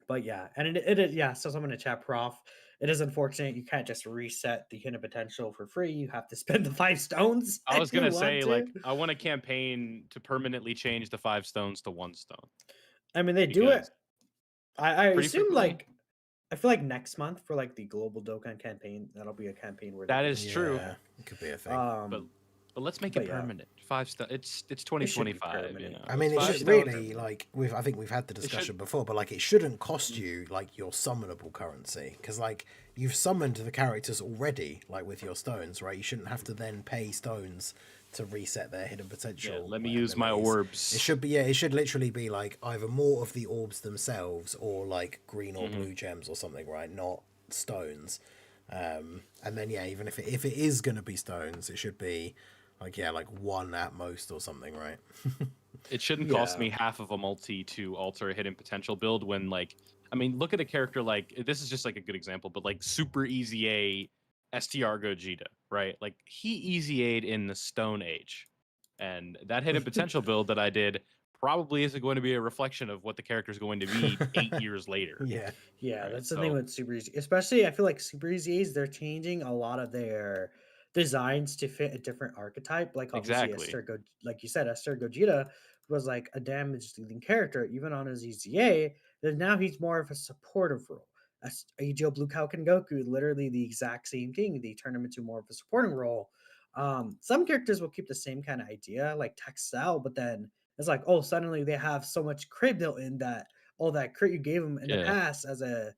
but yeah, and it is, yeah. So someone in the chat, prof, it is unfortunate you can't just reset the hidden potential for free. You have to spend the 5 stones I was if you gonna want say, to. like, I want a campaign to permanently change the 5 stones to 1 stone I mean, they do it. because I pretty assume frequently. like I feel like next month for like the global Dokkan campaign, that'll be a campaign where they That give is it true. Yeah, back. it could be a thing. But Um, but let's make it but yeah, permanent. 5 stone. It's it should be 2025. permanent. I It's mean, it It five should should be stones. really permanent. I think we've had the It should. discussion before, but like it shouldn't cost Mhm. you like your summonable currency because like you've summoned the characters already, like with your stones, right? You shouldn't have to then pay stones to reset their hidden Yeah. potential Let me like, use my abilities. It orbs. should be it should literally be like either more of the orbs themselves or like green or Hmm. blue gems or something, right? Not stones. And then yeah, even if it is gonna be stones, it should be like yeah, like one at most or something, right? It shouldn't cost Yeah, me half of a multi to alter a hidden potential build when like I mean look at a character like this is just like a good example, but like Super Easy A STR Gogeta, right? Like he easy A'd in the Stone Age. And that hidden potential build that I did probably isn't going to be a reflection of what the character is going to be 8 years later. Yeah. yeah. Right. That's the thing So with Super Easy. Especially, I feel like Super Easy A's, they're changing a lot of their designs to fit a different archetype. Like obviously, exactly. like you said, Esther Gogeta was like a damage dealing character, even on his EZA. Then now he's more of a supportive role. As AGO Blue Cow and Goku, literally the exact same thing. They turn him into more of a supporting role. Some characters will keep the same kind of idea, like Texel, but then it's like, oh, suddenly they have so much crit built in that all that crit you gave them in the Yeah. past as a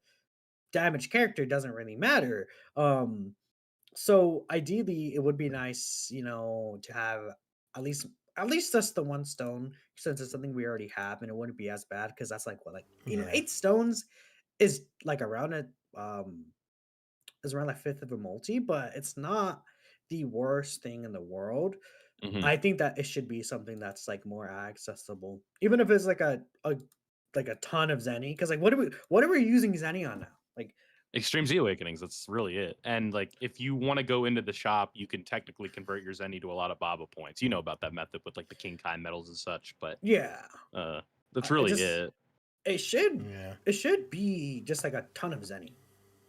damaged character doesn't really matter. Um, so ideally, it would be nice, to have at least at least just the 1 stone since it's something we already have, and it wouldn't be as bad because that's like what, like Yeah. 8 stones is like around a fifth of a multi, but it's not the worst thing in the world. Hmm. I think that it should be something that's like more accessible, even if it's like a ton of Zenny. Because like, what are we using Zenny on now? Like, Extreme Z Awakenings, that's really it. And like if you want to go into the shop, you can technically convert your Zenny to a lot of Baba points. You know about that method with like the King Kai medals and such, but yeah, uh that's it really just it. it should Yeah. it should be just like a ton of Zenny.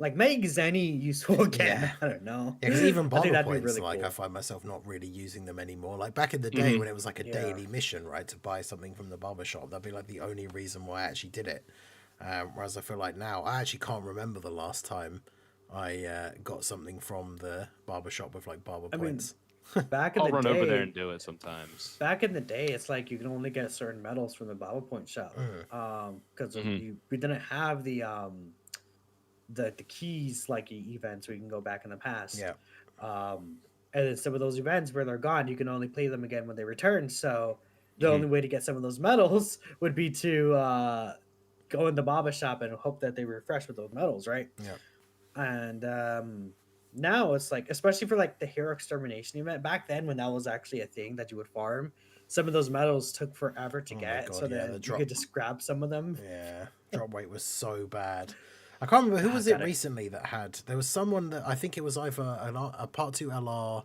Like make Zenny useful again. Yeah. I don't know. Yeah, because even I think barber that'd be points, really like I cool. find myself not really using them anymore. Like back in the day Hmm. when it was like a Yeah. daily mission, right, to buy something from the barber shop, that'd be like the only reason why I actually did it. Whereas I feel like now I actually can't remember the last time I got something from the barber shop with like barber I mean, points. back in I'll the run over there day, and do it sometimes. it's like you can only get certain medals from the Battle Point shop. Mm. Because Hmm. we didn't have the keys like events where you can go back in the past. Yeah. Um, and then some of those events where they're gone, you can only play them again when they return. So the Hmm. only way to get some of those medals would be to go in the Baba shop and hope that they refresh with those medals, right? Yeah. And now it's like, especially for like the hero extermination event back then when that was actually a thing that you would farm, some of those medals took forever to Oh my get, so god, yeah, the then you drop. could just grab some of them. Yeah, drop weight was so bad. I can't remember who Ah, was it gotta recently that had. There was someone that I think it was either a part two LR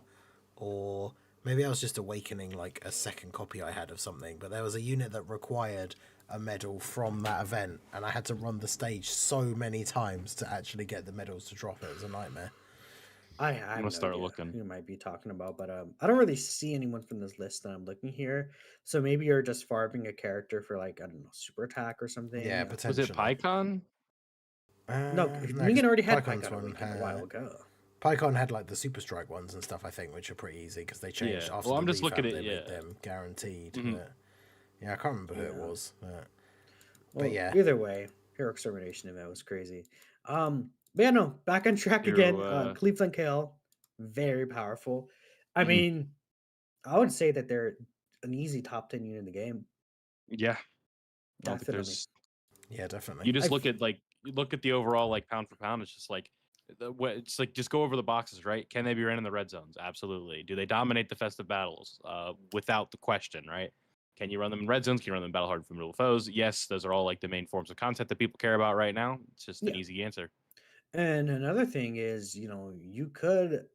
or maybe I was just awakening like a second copy I had of something. But there was a unit that required a medal from that event, and I had to run the stage so many times to actually get the medals to drop. It was a nightmare. I I'm have gonna no start idea looking. who you might be talking about, but I don't really see anyone from this list that I'm looking here. So maybe you're just farming a character for like, I don't know, super attack or Yeah, something. Was it potentially. PyCon? No, No, because Negan already had Pycon's Pycon one. Awaken a while ago. PyCon had like the Super Strike ones and stuff, I think, which are pretty easy because they changed Yeah. after Well, the I'm just looking revamp. at They made yeah. them guaranteed. Hmm. But yeah, I can't remember who it Yeah. was. But Well, yeah, either way, hero extermination event was crazy. But yeah, no, back on track Hero again. Cleveland Kale, very powerful. I mhm. mean, I would say that they're an easy top 10 unit in the game. Yeah. I don't think Definitely. there's Yeah, definitely. You just look at the overall like pound for pound. It's just like it's like just go over the boxes, right? Can they be ran in the red zones? Absolutely. Do they dominate the festive battles? Without the question, right? Can you run them in red zones? Can you run them in battle hard formidable foes? Yes, those are all like the main forms of content that people care about right now. It's just an Yeah. easy answer. And another thing is, you could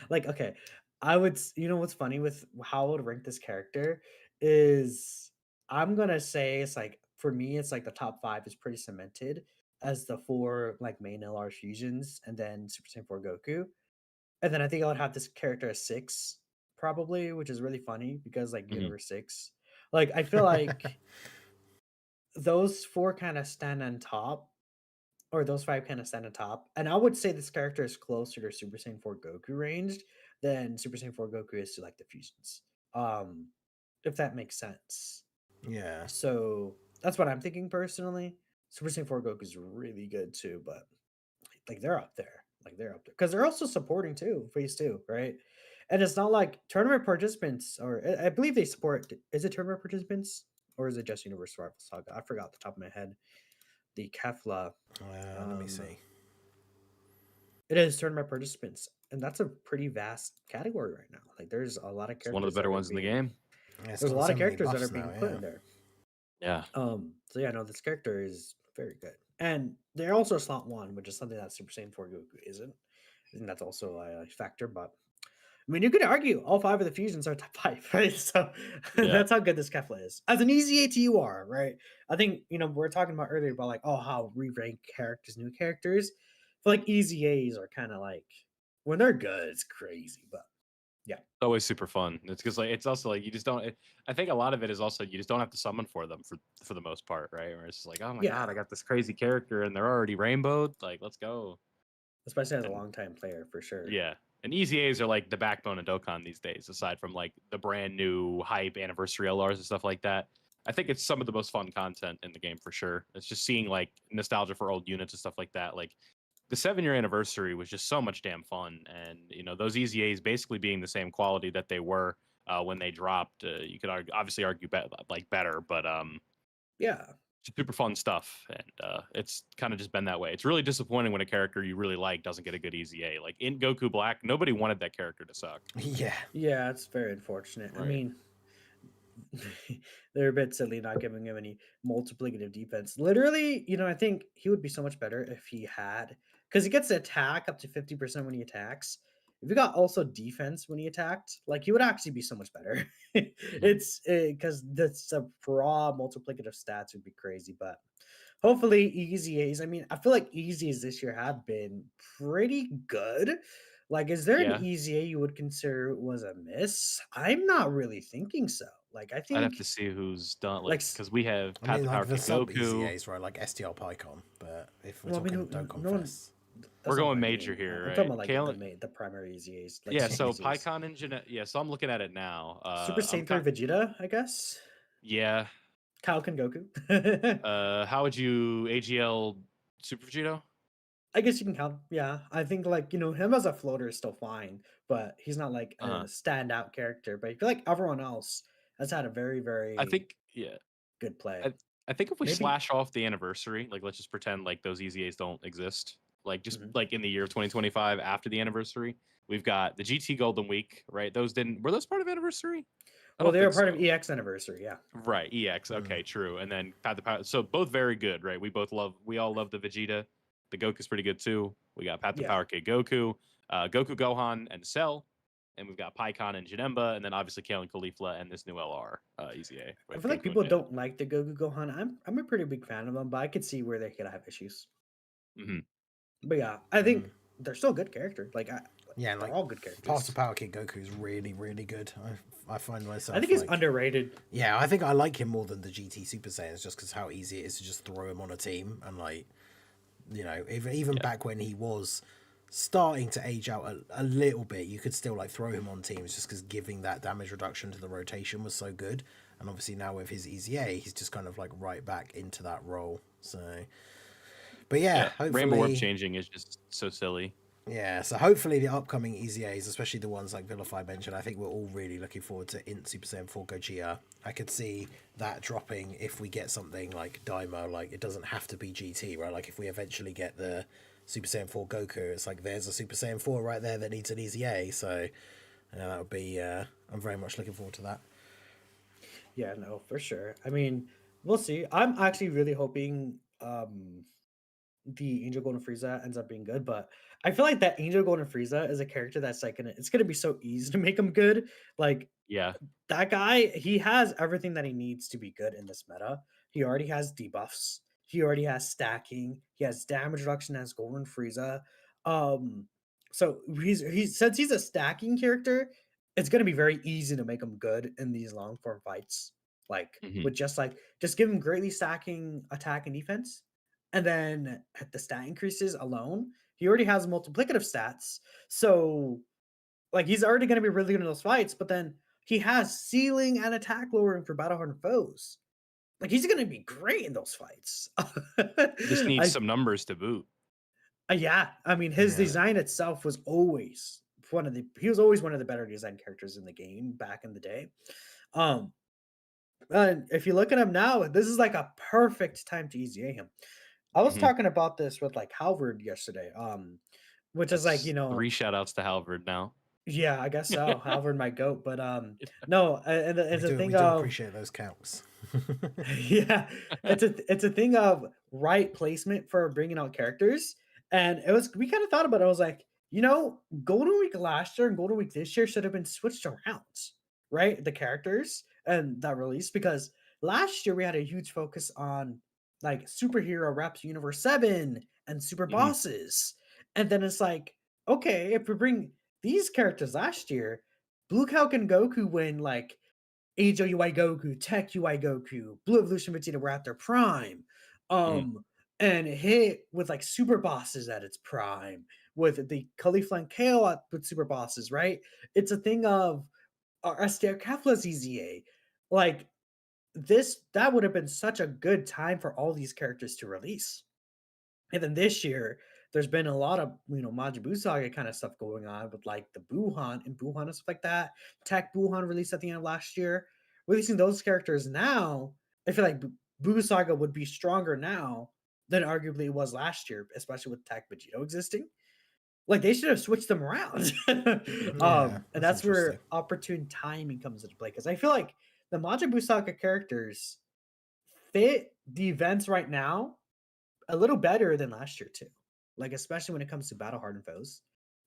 like, okay, what's funny with how I would rank this character is I'm gonna say it's like for me, it's like the top five is pretty cemented as the four like main LR fusions and then Super Saiyan 4 Goku. And then I think I would have this character as six, probably, which is really funny because like Mhm. Universe 6. Like I feel like those four kind of stand on top or those five kind of stand on top. And I would say this character is closer to Super Saiyan 4 Goku ranged than Super Saiyan 4 Goku is to like the fusions. Um, if that makes sense. Yeah. So that's what I'm thinking personally. Super Saiyan 4 Goku is really good too, but like they're up there. Like they're up there. Because they're also supporting too, phase two, right? And it's not like tournament participants, or I believe they support. Is it tournament participants or is it just Universe Survival Saga? I forgot the top of my head. The Kefla. Let me Um, see. It is tournament participants, and that's a pretty vast category right now. Like, there's a lot of It's one of characters the that better are ones in the being game. Yeah, it's there's a got lot so of many characters that are buffs being now. put Yeah. in there. Yeah. So yeah, no, this character is very good, and they're also slot one, which is something that Super Saiyan 4 Goku isn't. I think that's also a factor, but I mean, you could argue all five of the fusions are top five, right? So Yeah. that's how good this Kefla is. As an easy AT you are, right? I think we're talking about earlier about like, oh, how re-rank characters, new characters. I feel like easy A's are kind of like when they're good, it's crazy. But yeah, It's always super fun. It's because like it's also like you just don't. I think a lot of it is also you just don't have to summon for them for the most part, right? Where it's just like, oh my yeah, god, I got this crazy character and they're already rainbowed. Like, let's go. especially as a And long-time player for sure. yeah, and easy A's are like the backbone of Dokkan these days. Aside from like the brand new hype anniversary LRs and stuff like that, I think it's some of the most fun content in the game for sure. It's just seeing like nostalgia for old units and stuff like that. Like the 7-year anniversary was just so much damn fun, and those easy A's basically being the same quality that they were when they dropped. You could obviously argue like better, but Yeah, super fun stuff, and it's kind of just been that way. It's really disappointing when a character you really like doesn't get a good easy A. Like in Goku Black, nobody wanted that character to suck. Yeah. yeah, it's very unfortunate. I Right. mean, they're a bit silly not giving him any multiplicative defense. Literally, I think he would be so much better if he had, because he gets to attack up to 50% when he attacks. If he got also defense when he attacked, like he would actually be so much better. Mhm. It's because the raw multiplicative stats would be crazy, but hopefully easy A's. I mean, I feel like easy A's this year have been pretty good. Like, is there an Yeah, easy A you would consider was a miss? I'm not really thinking so. Like, I I'd have think to see who's done like, like because we have I Pat mean, the Power like the Kid sub easy Goku. A's, right? Like STR PyCon. But if we're well, I mean, talking Dokkan no one. Fest, We're That's not what going I major mean. here, I'm talking right? about like Kale, the primary easy A's, like yeah. super So easy A's. PyCon and yeah. So I'm looking at it now. Super I'm Saiyan 3 kind. Vegeta, I guess. Yeah. Kalkin Goku. How would you AGL Super Vegito? I guess you can count. Yeah, I think like him as a floater is still fine, but he's not like Uh huh. a standout character. But I feel like everyone else has had a very I very think yeah. good play. I think if we Maybe. slash off the anniversary, like let's just pretend like those Easy A's don't exist. Like just Mhm. like in the year of 2025 after the anniversary, we've got the GT Golden Week, right? Those didn't were those part of anniversary? I Well, don't they are think part of so. EX anniversary. Yeah. Right, EX. mm, Okay, true. And then Pat the Power. So both very good, right? We all love the Vegeta. The Goku's pretty good too. We got Pat the Yeah. Power Kid Goku, Goku Gohan and Cell, and we've got Pycon and Janemba, and then obviously Kale and Caulifla and this new LR Easy A I with feel like Goku and people Jin. don't like the Goku Gohan. I'm a pretty big fan of them, but I could see where they could have issues. Hmm. But yeah, I think mm. they're still good characters. Yeah, and They're like all good Part characters. of Power Kid Goku is really, really good. I find I think myself he's like, underrated. yeah, I think I like him more than the GT Super Saiyans just because how easy it is to just throw him on a team and like, even Yeah. back when he was starting to age out a little bit, you could still like throw him on teams just because giving that damage reduction to the rotation was so good. And obviously now with his Easy A, he's just kind of like right back into that role. So, but yeah, Yeah. Rainbow Orb hopefully, changing is just so silly. Yeah, so hopefully the upcoming EZAs, especially the ones like Vilify mentioned, I think we're all really looking forward to Int Super Saiyan 4 Gogeta. I could see that dropping if we get something like Daimo, like it doesn't have to be GT, right? Like if we eventually get the Super Saiyan 4 Goku, it's like there's a Super Saiyan 4 right there that needs an EZA, so that would be, I'm very much looking forward to that. Yeah, no, for sure. I mean, we'll see. I'm actually really hoping the Angel Golden Frieza ends up being good, but I feel like that Angel Golden Frieza is a character that's like it's gonna be so easy to make him good. Like Yeah. that guy, he has everything that he needs to be good in this meta. He already has debuffs. He already has stacking. He has damage reduction as Golden Frieza. Um, so he's since he's a stacking character, it's gonna be very easy to make him good in these long form fights. Hmm. With just give him greatly stacking attack and defense, and then at the stat increases alone, he already has multiplicative stats. So he's already going to be really good in those fights, but then he has ceiling and attack lowering for battle hardened foes. Like he's going to be great in those fights. Just needs I some numbers to boot. Yeah, I mean his Yeah. design itself was always he was always one of the better design characters in the game back in the day. Um and if you look at him now, this is like a perfect time to EZA him. I was Hmm. talking about this with like Halvard yesterday. Which is like, That's 3 shout outs to Halvard now. yeah, I guess so. Halvard my goat, but no, and We it's a do thing we do of appreciate those counts. yeah, it's a thing of right placement for bringing out characters, and it was we kind of thought about it. I was like, Golden Week last year and Golden Week this year should have been switched around, right? The characters and that release because last year we had a huge focus on like superhero reps Universe 7 and super Hmm. bosses, and then it's like, okay, if we bring these characters last year, Blue Cow and Goku win like Age UI Goku, Tech UI Goku, Blue Evolution Vegeta were at their prime. Hmm. And hit with like super bosses at its prime, with the Caulifla and Kale with super bosses, right? It's a thing of Astaire Kefla's EZA. Like that would have been such a good time for all these characters to release. And then this year, there's been a lot of Majin Buu Saga kind of stuff going on with like the Buuhan and stuff like that. Tech Buuhan released at the end of last year. Releasing those characters now, I feel like Buu Saga would be stronger now than arguably it was last year, especially with Tech Vegito existing. Like they should have switched them around. Yeah, And that's that's interesting. where opportune timing comes into play because I feel like the Majin Buu Saga characters fit the events right now a little better than last year too. Like especially when it comes to battle hardened foes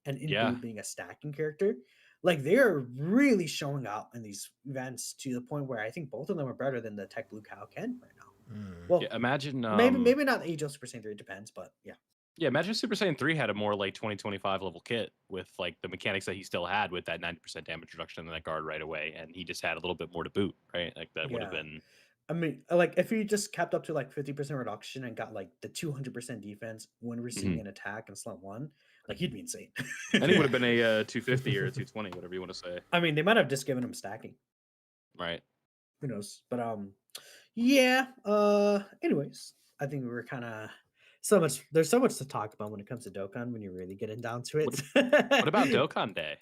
and Yeah. Inbu being a stacking character. Like they're really showing out in these events to the point where I think both of them are better than the Tech Blue Cow can right now. Yeah. Well, Imagine maybe not Age of Super Saiyan 3, it depends, but yeah. Yeah, imagine Super Saiyan 3 had a more like 2025 level kit with like the mechanics that he still had with that 90% damage reduction and that guard right away, and he just had a little bit more to boot, right? Like that would have Yeah. been I mean, like if you just kept up to like 50% reduction and got like the 200% defense when receiving Mhm. an attack in slot one, like he'd be insane. I think it would have been a 250 or a 220, whatever you want to say, I mean, they might have just given him stacking. right? Who knows? But yeah. Anyways, I think we were kind of there's so much to talk about when it comes to Dokkan when you're really getting down to What, it. what about Dokkan Day?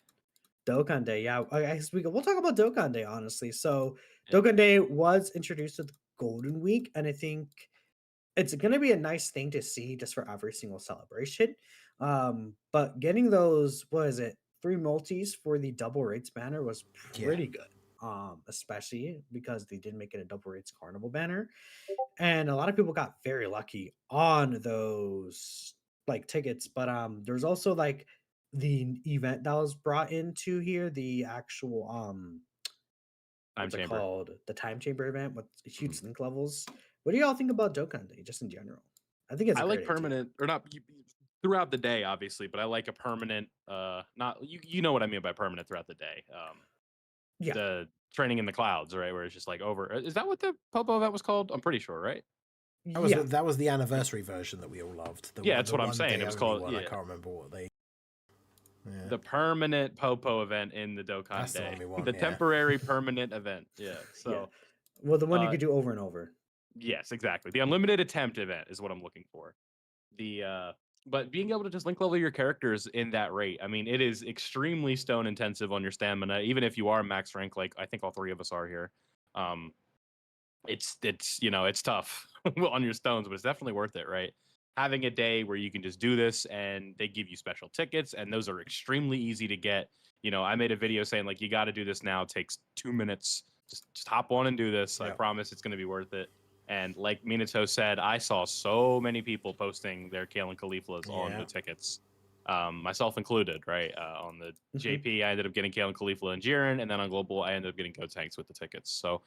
Dokkan Day, yeah. I guess we'll talk about Dokkan Day honestly. So Yeah. Dokkan Day was introduced with Golden Week, and I think it's gonna be a nice thing to see just for every single celebration. But getting those, what is it, 3 multis for the double rates banner was Yeah. pretty good. Especially because they did make it a double rates carnival banner. And a lot of people got very lucky on those like tickets, but there's also like the event that was brought into here, the actual Time what's it chamber. called, the time chamber event with Mhm. huge link levels. What do y'all think about Dokkan Day just in general? I think it's I a like great idea. permanent or not throughout the day, obviously, but I like a permanent. Not you know what I mean by permanent throughout the day. Yeah. The training in the clouds, right? Where it's just like over. Is that what the Popo event was called? I'm pretty sure, right? Yeah. That was the anniversary version that we all loved. Yeah, that's the what I'm one saying. day It was only called one. I yeah, can't remember what they. Yeah, the permanent Popo event in the Dokkan that's the Day. one we want. The Yeah. temporary permanent event. Yeah. Yeah. So Well, the one you uh could do over and over. yes, exactly. The unlimited attempt event is what I'm looking for. The But being able to just link level your characters in that rate, I mean, it is extremely stone intensive on your stamina. Even if you are max rank, like I think all three of us are here, um, it's it's tough on your stones, but it's definitely worth it, right? Having a day where you can just do this and they give you special tickets, and those are extremely easy to get. I made a video saying like you got to do this now. It takes 2 minutes. Just hop on and do this. I promise it's going to be worth it. And like Minato said, I saw so many people posting their Kale and Cauliflas on the tickets, myself included, right? On the JP, I ended up getting Kale and Caulifla and Jiren, and then on Global, I ended up getting Gotenks with the tickets. So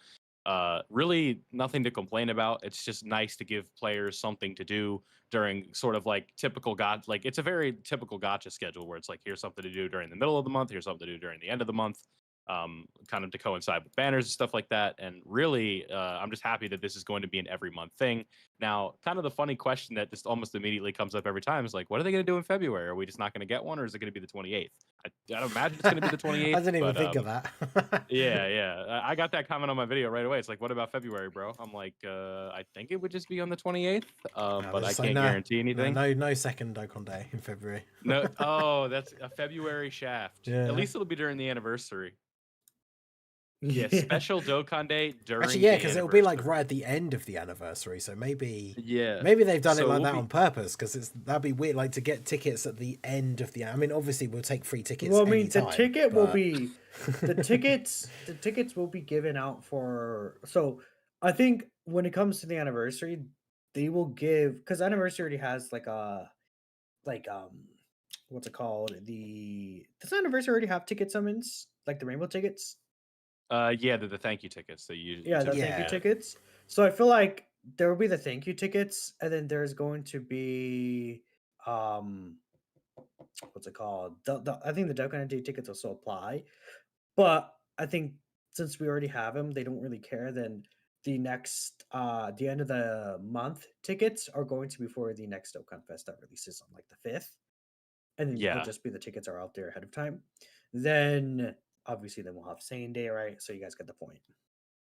really nothing to complain about. It's just nice to give players something to do during sort of like typical like it's a very typical gotcha schedule where it's like, here's something to do during the middle of the month, here's something to do during the end of the month, kind of to coincide with banners and stuff like that. And really, I'm just happy that this is going to be an every month thing. Now, kind of the funny question that just almost immediately comes up every time is like, what are they going to do in February? Are we just not going to get one, or is it going to be the 28th? I don't imagine it's going to be the 28th. I didn't even think of that. Yeah. I got that comment on my video right away. It's like, what about February, bro? I'm like, I think it would just be on the 28th, but I can't guarantee anything. No second Dokkan Day in February. No, that's a February shaft. Yeah. At least it'll be during the anniversary. Yeah, special Dokkan Day during. Actually, yeah, because it'll be like right at the end of the anniversary. So maybe they've done it like that on purpose, because that'd be weird, like to get tickets at the end of the. I mean, obviously we'll take free tickets. Well, I mean, anytime, the ticket will be the tickets will be given out for. So I think when it comes to the anniversary, they will give, because anniversary already has like what's it called? Does anniversary already have ticket summons, like the rainbow tickets? Yeah, the thank you tickets that you. Yeah, the thank you tickets. So I feel like there will be the thank you tickets, and then there's going to be what's it called? I think the Dokkan Day tickets also apply, but I think since we already have them, they don't really care. Then the end of the month tickets are going to be for the next Dokkan Fest that releases on like the 5th, and then it'll just be the tickets are out there ahead of time. Then obviously then we'll have same day, right? So you guys get the point.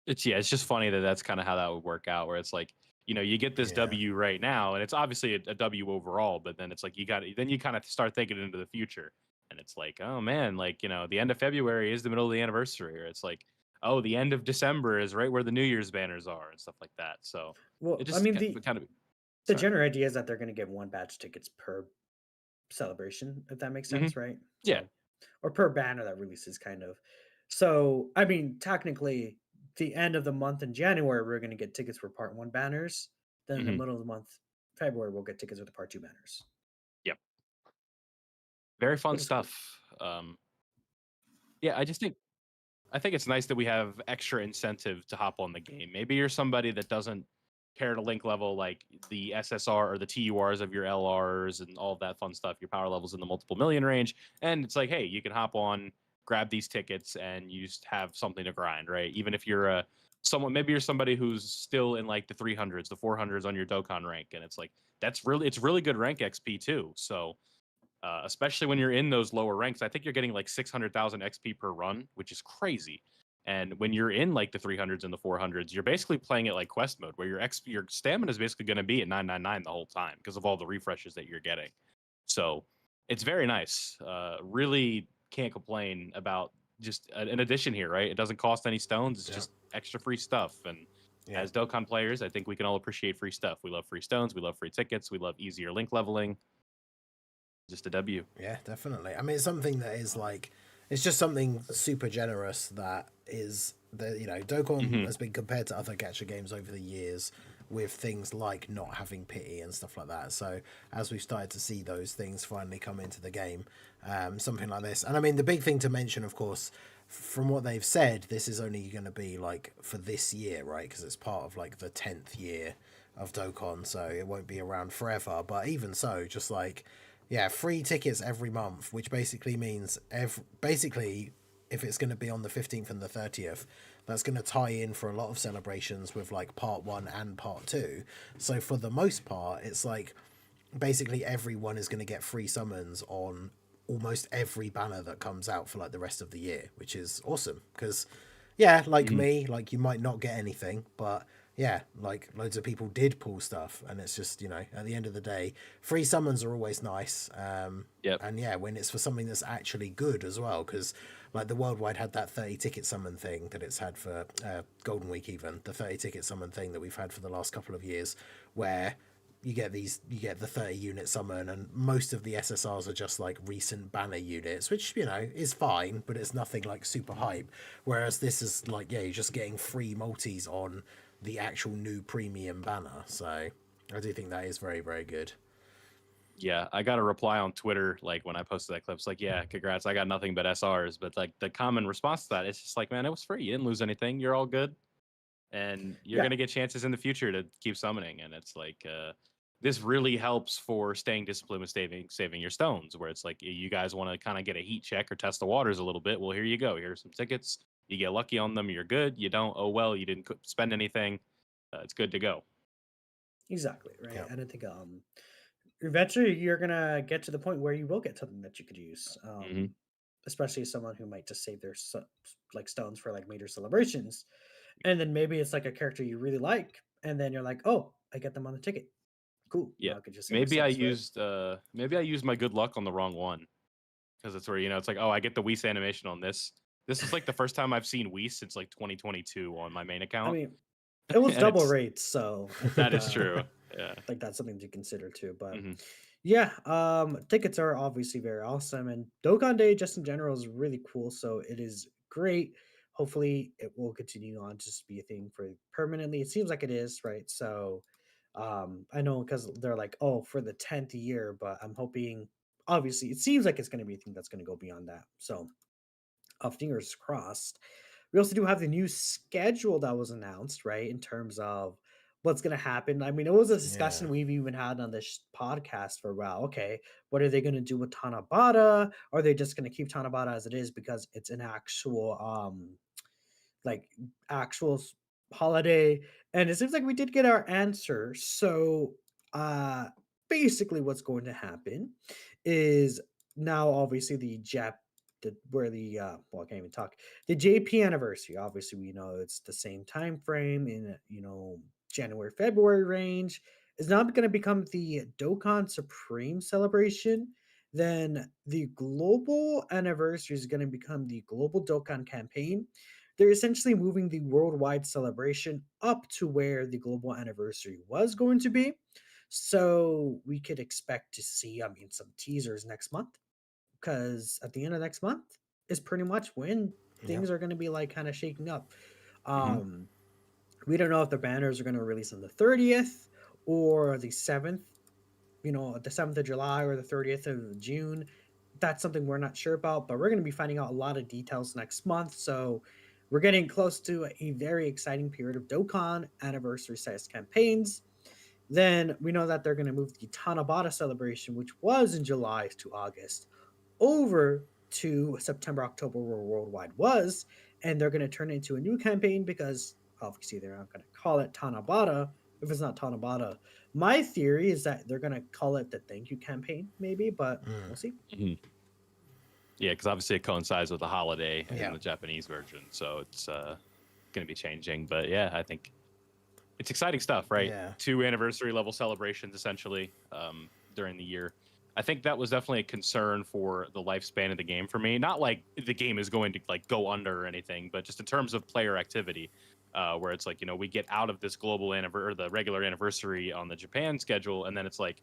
It's just funny that that's kind of how that would work out, where it's like, you get this W right now, and it's obviously a W overall, but then it's like then you kind of start thinking into the future, and it's like, oh man, like the end of February is the middle of the anniversary, or it's like, oh, the end of December is right where the New Year's banners are and stuff like that. So well, it just I mean the general idea is that they're going to give one batch tickets per celebration, if that makes sense, right? Yeah. Or per banner that releases, kind of. So, I mean, technically, the end of the month in January, we're going to get tickets for Part 1 banners. Then in the middle of the month, February, we'll get tickets for the Part 2 banners. Yep. Very fun stuff. Yeah, I think it's nice that we have extra incentive to hop on the game. Maybe you're somebody that doesn't care to link level like the SSR or the TURs of your LRs and all of that fun stuff, your power levels in the multiple million range. And it's like, hey, you can hop on, grab these tickets, and you just have something to grind, right? Even if you're maybe you're somebody who's still in like the 300s, the 400s on your Dokkan rank, and it's like, it's really good rank XP too. So especially when you're in those lower ranks, I think you're getting like 600,000 XP per run, which is crazy. And when you're in like the 300s and the 400s, you're basically playing it like quest mode, where your stamina is basically going to be at 999 the whole time because of all the refreshes that you're getting. So it's very nice. Really can't complain about just an addition here, right? It doesn't cost any stones. It's just extra free stuff. And as Dokkan players, I think we can all appreciate free stuff. We love free stones. We love free tickets. We love easier link leveling. Just a W. Yeah, definitely. I mean, it's something that is like, it's just something super generous that is that, Dokkan has been compared to other gacha games over the years with things like not having pity and stuff like that. So as we've started to see those things finally come into the game, something like this. And I mean, the big thing to mention, of course, from what they've said, this is only going to be like for this year, right? Because it's part of like the 10th year of Dokkan, so it won't be around forever. But even so, just like, yeah, free tickets every month, which basically means if it's going to be on the 15th and the 30th, that's going to tie in for a lot of celebrations with like Part 1 and Part 2. So for the most part, it's like basically everyone is going to get free summons on almost every banner that comes out for like the rest of the year, which is awesome. Because, yeah, like me, like you might not get anything, but yeah, like loads of people did pull stuff, and it's just, you know, at the end of the day, free summons are always nice. Yep. And yeah, when it's for something that's actually good as well, because like the Worldwide had that 30 ticket summon thing that it's had for Golden Week, even the 30 ticket summon thing that we've had for the last couple of years, where you get the 30 unit summon, and most of the SSRs are just like recent banner units, which, you know, is fine, but it's nothing like super hype. Whereas this is like, yeah, you're just getting free multis on the actual new premium banner. So I do think that is very, very good. Yeah, I got a reply on Twitter like when I posted that clip. It's like, yeah, congrats. I got nothing but SRs. But like the common response to that, it's just like, man, it was free. You didn't lose anything. You're all good, and you're Yeah, gonna get chances in the future to keep summoning. And it's like, this really helps for staying disciplined with saving your stones. Where it's like you guys want to kind of get a heat check or test the waters a little bit. Well, here you go. Here's some tickets. You get lucky on them, you're good. You don't, oh well, you didn't spend anything. It's good to go. exactly, right. Yeah. And I think eventually you're gonna get to the point where you will get something that you could use. Hmm. Especially someone who might just save their like stones for like major celebrations, and then maybe it's like a character you really like, and then you're like, oh, I get them on the ticket. Cool. Yeah, Now I could just save my stones for it. maybe I used my good luck on the wrong one, because it's where, you know, it's like, oh, I get the Whis animation on this. This is like the first time I've seen Whis since like 2022 on my main I account, mean, it was and double it's rates, so I that think is true. Yeah. like that's something to consider too. But Hmm. yeah, tickets are obviously very awesome, and Dokkan Day just in general is really cool. So it is great. Hopefully, it will continue on to just be a thing for permanently. It seems like it is, right? So, I know because they're like, oh, for the 10th year, but I'm hoping. Obviously, it seems like it's going to be a thing that's going to go beyond that. So, fingers crossed. We also do have the new schedule that was announced, right? In terms of what's going to happen. I mean, it was a Yeah. discussion we've even had on this podcast for a while. Okay, what are they going to do with Tanabata? Are they just going to keep Tanabata as it is because it's an actual like actual holiday? And it seems like we did get our answer. So uh basically what's going to happen is now obviously where the well, I can't even talk, the JP anniversary, obviously we know it's the same time frame in, you know, January February range, is now going to become the Dokkan Supreme celebration. Then the global anniversary is going to become the global Dokkan campaign. They're essentially moving the worldwide celebration up to where the global anniversary was going to be. So we could expect to see, I mean, some teasers next month, because at the end of next month is pretty much when Yep. things are going to be like kind of shaking up. Hmm. Um, we don't know if the banners are going to release on the 30th or the 7th, you know, the 7th of July or the 30th of June. That's something we're not sure about, but we're going to be finding out a lot of details next month. So we're getting close to a very exciting period of Dokkan anniversary size campaigns. Then we know that they're going to move the Tanabata celebration, which was in July to August, over to September, October, where Worldwide was, and they're going to turn it into a new campaign because obviously they're not going to call it Tanabata if it's not Tanabata. My theory is that they're going to call it the Thank You campaign, maybe, but we'll see. Hmm. Yeah, because obviously it coincides with the holiday in Yeah. the Japanese version, so it's going to be changing. But yeah, I think it's exciting stuff, right? Yeah. 2 anniversary level celebrations essentially during the year. I think that was definitely a concern for the lifespan of the game for me. Not like the game is going to like go under or anything, but just in terms of player activity, where it's like, you know, we get out of this global anniversary or the regular anniversary on the Japan schedule, and then it's like,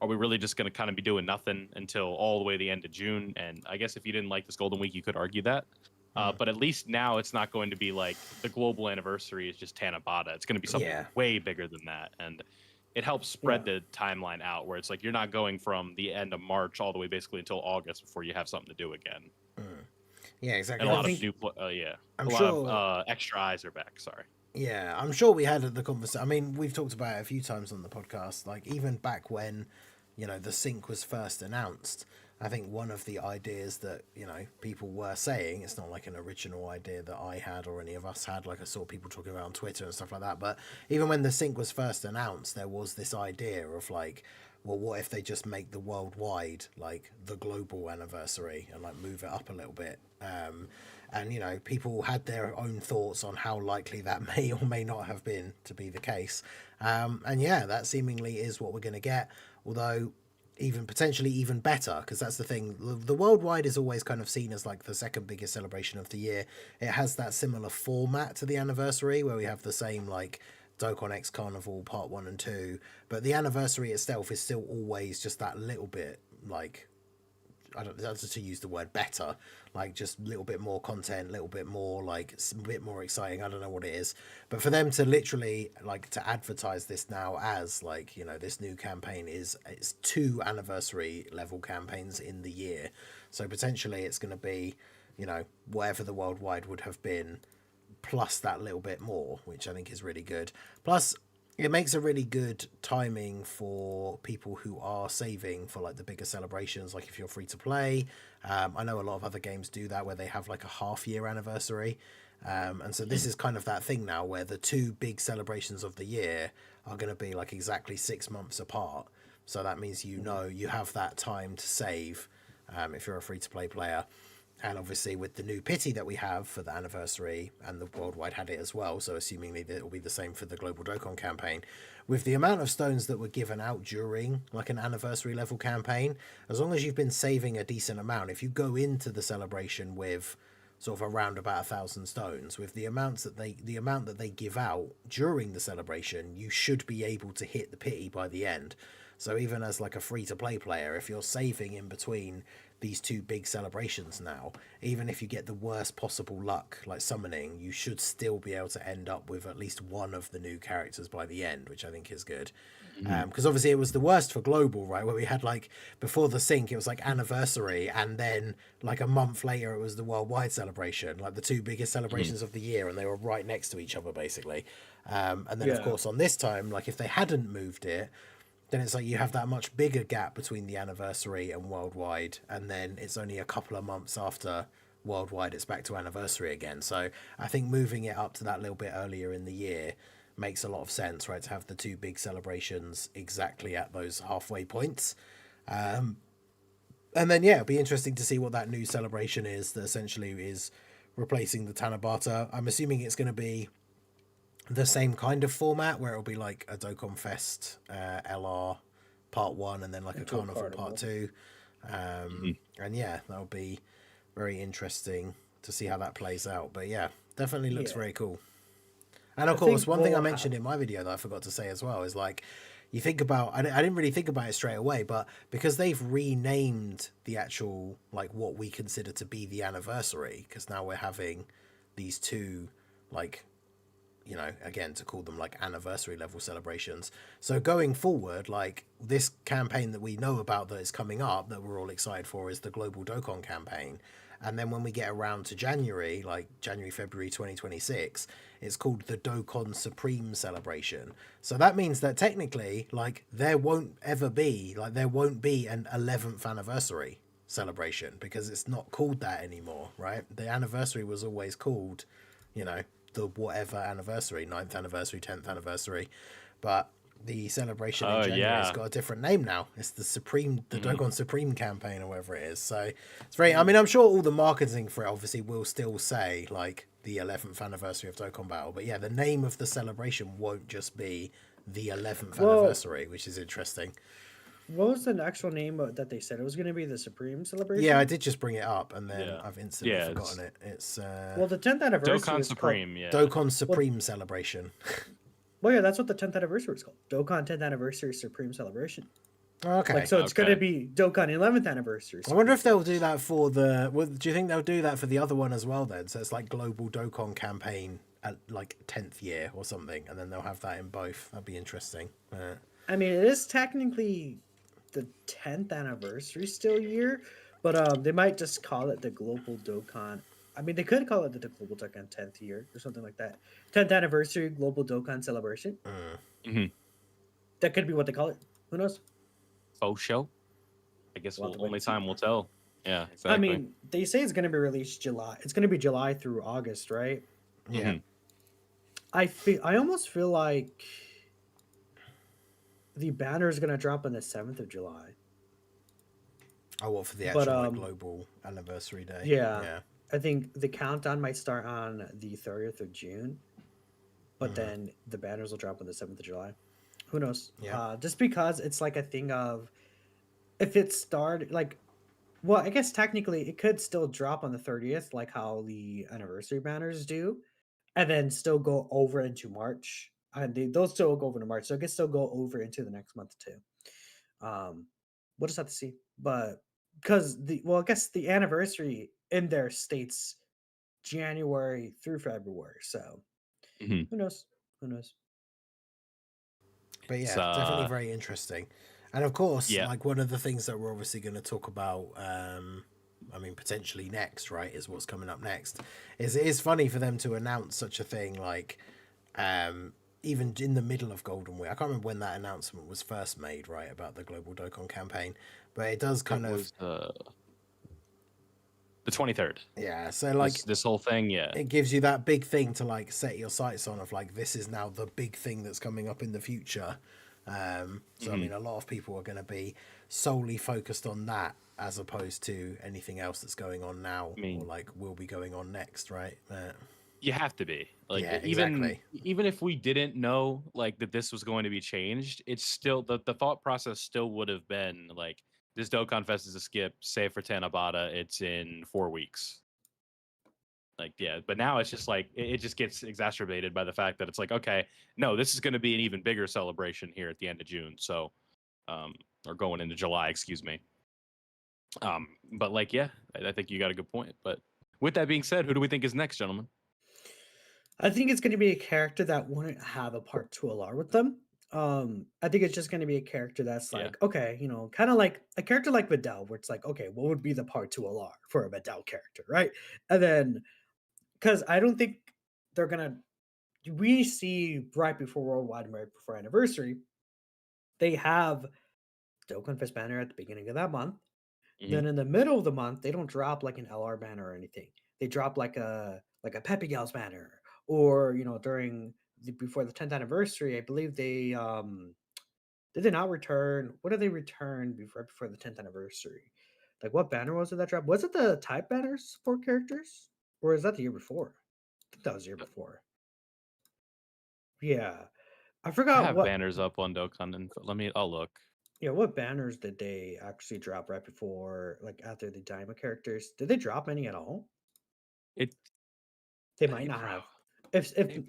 are we really just going to kind of be doing nothing until all the way to the end of June? And I guess if you didn't like this Golden Week, you could argue that. But at least now it's not going to be like the global anniversary is just Tanabata. It's going to be something Yeah. way bigger than that. And it helps spread the timeline out where it's like you're not going from the end of March all the way basically until August before you have something to do again. Yeah, And exactly. a Yeah, I lot of think I'm a lot sure. of extra eyes are back. Sorry. Yeah, I'm sure we had the conversation. I mean, we've talked about it a few times on the podcast. Like even back when, you know, the sync was first announced, I think one of the ideas that, you know, people were saying, it's not like an original idea that I had or any of us had, like I saw people talking about on Twitter and stuff like that, but even when the sync was first announced, there was this idea of like, well, what if they just make the worldwide like the global anniversary and like move it up a little bit? And you know, people had their own thoughts on how likely that may or may not have been to be the case. And yeah, that seemingly is what we're going to get. Although even potentially even better, because that's the thing, the worldwide is always kind of seen as like the second biggest celebration of the year. It has that similar format to the anniversary where we have the same like Dokkan X Carnival Part 1 and 2, but the anniversary itself is still always just that little bit like, I don't know to use the word better, like just a little bit more content, a little bit more like a bit more exciting. I don't know what it is, but for them to literally like to advertise this now as like, you know, this new campaign it's 2 anniversary level campaigns in the year, so potentially it's going to be, you know, whatever the worldwide would have been plus that little bit more, which I think is really good. Plus it makes a really good timing for people who are saving for like the bigger celebrations, like if you're free to play. I know a lot of other games do that where they have like a half-year anniversary. And so this is kind of that thing now where the 2 big celebrations of the year are going to be like exactly 6 months apart. So that means, you know, you have that time to save if you're a free-to-play player. And obviously with the new pity that we have for the anniversary, and the worldwide had it as well, so assumingly that it will be the same for the Global Dokkan campaign, with the amount of stones that were given out during like an anniversary level campaign, as long as you've been saving a decent amount, if you go into the celebration with sort of around about 1,000 stones, with the amount that they give out during the celebration, you should be able to hit the pity by the end. So even as like a free-to-play player, if you're saving in between these 2 big celebrations now, even if you get the worst possible luck like summoning, you should still be able to end up with at least one of the new characters by the end, which I think is good. Because obviously it was the worst for global, right, where we had like before the sync it was like anniversary, and then like a month later it was the worldwide celebration, like the 2 biggest celebrations of the year, and they were right next to each other basically. And then of course on this time, like if they hadn't moved it, then it's like you have that much bigger gap between the anniversary and worldwide, and then it's only a couple of months after worldwide it's back to anniversary again. So I think moving it up to that little bit earlier in the year makes a lot of sense, right, to have the 2 big celebrations exactly at those halfway points. And then yeah, it'll be interesting to see what that new celebration is that essentially is replacing the Tanabata. I'm assuming it's going to be the same kind of format where it'll be like a Dokkan Fest LR Part 1 and then like a Carnival Part 2. And yeah, that'll be very interesting to see how that plays out. But yeah, definitely looks very cool. And of course, one thing I mentioned in my video that I forgot to say as well is like, you think about, I didn't really think about it straight away, but because they've renamed the actual, like what we consider to be the anniversary, because now we're having these 2, like, you know, again, to call them like anniversary level celebrations. So going forward, like this campaign that we know about that is coming up that we're all excited for is the Global Dokkan campaign. And then when we get around to January, like January, February 2026, it's called the Dokkan Supreme Celebration. So that means that technically, like, there won't be an 11th anniversary celebration, because it's not called that anymore, right? The anniversary was always called, you know, the whatever anniversary, 9th anniversary, 10th anniversary. But the celebration in January has got a different name now. It's the Dokkan Supreme campaign or whatever it is. So it's very, I mean, I'm sure all the marketing for it obviously will still say like the 11th anniversary of Dokkan Battle. But yeah, the name of the celebration won't just be the 11th anniversary, which is interesting. What was the actual name that they said? It was going to be the Supreme Celebration? Yeah, I did just bring it up, and then I've instantly forgotten it. It's well, the 10th anniversary Dokkan is Supreme, Dokkan Supreme Celebration. Well, yeah, that's what the 10th anniversary is called. Dokkan 10th Anniversary Supreme Celebration. Okay. Like, so it's going to be Dokkan 11th Anniversary. I wonder if they'll do that for the... Well, do you think they'll do that for the other one as well then? So it's like Global Dokkan Campaign at like 10th year or something, and then they'll have that in both. That'd be interesting. I mean, it is technically the 10th anniversary still year, but they might just call it the Global Dokkan. I mean, they could call it the Global Dokkan 10th year or something like that. 10th anniversary Global Dokkan Celebration. That could be what they call it. Who knows? Faux show. I guess only time will tell. Yeah, exactly. I mean, they say it's going to be released July. It's going to be July through August, right? Yeah. I almost feel like the banner is gonna drop on the 7th of July. Oh, what for the But actual like global anniversary day? yeah, Yeah. I think the countdown might start on the 30th of June, but then the banners will drop on the 7th of July. Who knows? Yeah. Just because it's like a thing of if it started like, well, I guess technically it could still drop on the 30th, like how the anniversary banners do, and then still go over into March. And they'll still go over to March, so it can still go over into the next month too. We'll just have to see. But because I guess the anniversary in there states January through February. So Mhm. who knows? Who knows? But It's, yeah, definitely very interesting. And of course, yeah. like one of the things that we're obviously going to talk about, I mean, potentially next, right, is what's coming up next. Is it is funny for them to announce such a thing like, even in the middle of Golden Week. I can't remember when that announcement was first made, right, about the Global Dokkan campaign, but it does kind It of was the 23rd. yeah. So like This whole thing, yeah. it gives you that big thing to like set your sights on of like this is now the big thing that's coming up in the future. So I mean, a lot of people are going to be solely focused on that as opposed to anything else that's going on now I mean, or like will be going on next, right? you have to be like Yeah, even exactly. even if we didn't know like that this was going to be changed, it's still the thought process still would have been like this Dokkan Fest is a skip, save for Tanabata, it's in 4 weeks. Like yeah, but now it's just like it just gets exacerbated by the fact that it's like okay, no, this is going to be an even bigger celebration here at the end of June. So, or going into July, excuse me. But like yeah, I think you got a good point. But with that being said, who do we think is next, gentlemen? I think it's going to be a character that wouldn't have a part 2 LR with them. I think it's just going to be a character that's Yeah. like, okay, kind of like a character like Videl, where it's like, okay, what would be the part 2 LR for a Videl character, right? And then, because I don't think they're going to, we see right before Worldwide and right before Anniversary, they have Dokkan Fest banner at the beginning of that month. Then in the middle of the month, they don't drop like an LR banner or anything. They drop like a Peppy Gals banner, or during before the 10th anniversary, I believe they did they not return. What did they return before the 10th anniversary? Like what banner was it that dropped? Was it the type banners for characters, or is that the year before? I think that was the year before. Yeah, I I forgot have what. banners up on Dokkan, and I'll look. Yeah, what banners did they actually drop right before, like after the Daima characters? Did they drop any at all? It, They might hey, not bro. have.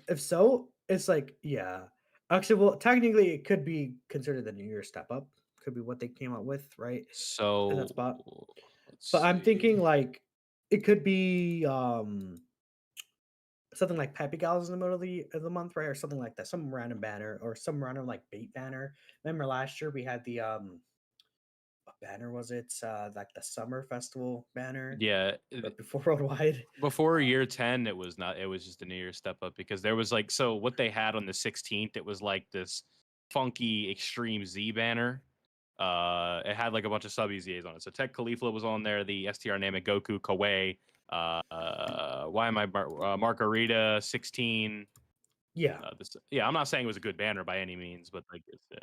If so, it's like yeah. Actually, well, technically, it could be considered the New Year step up. Could be what they came out with, right? In that So spot. But let's I'm thinking see. like it could be something like Peppy Gals in the middle of the month, right, or something like that. Some random banner or some random like bait banner. Remember last year we had the what banner was it? Like the summer festival banner Yeah, right before Worldwide. before year 10, it was not. It was just a New Year step up because there was like so what they had on the 16th. It was like this funky Extreme Z banner. It had like a bunch of sub EZAs on it. So Tech Khalifa was on there. The STR name it Goku Kawaii. Why am I Margarita 16? Yeah. Yeah, I'm not saying it was a good banner by any means, but like it's Yeah,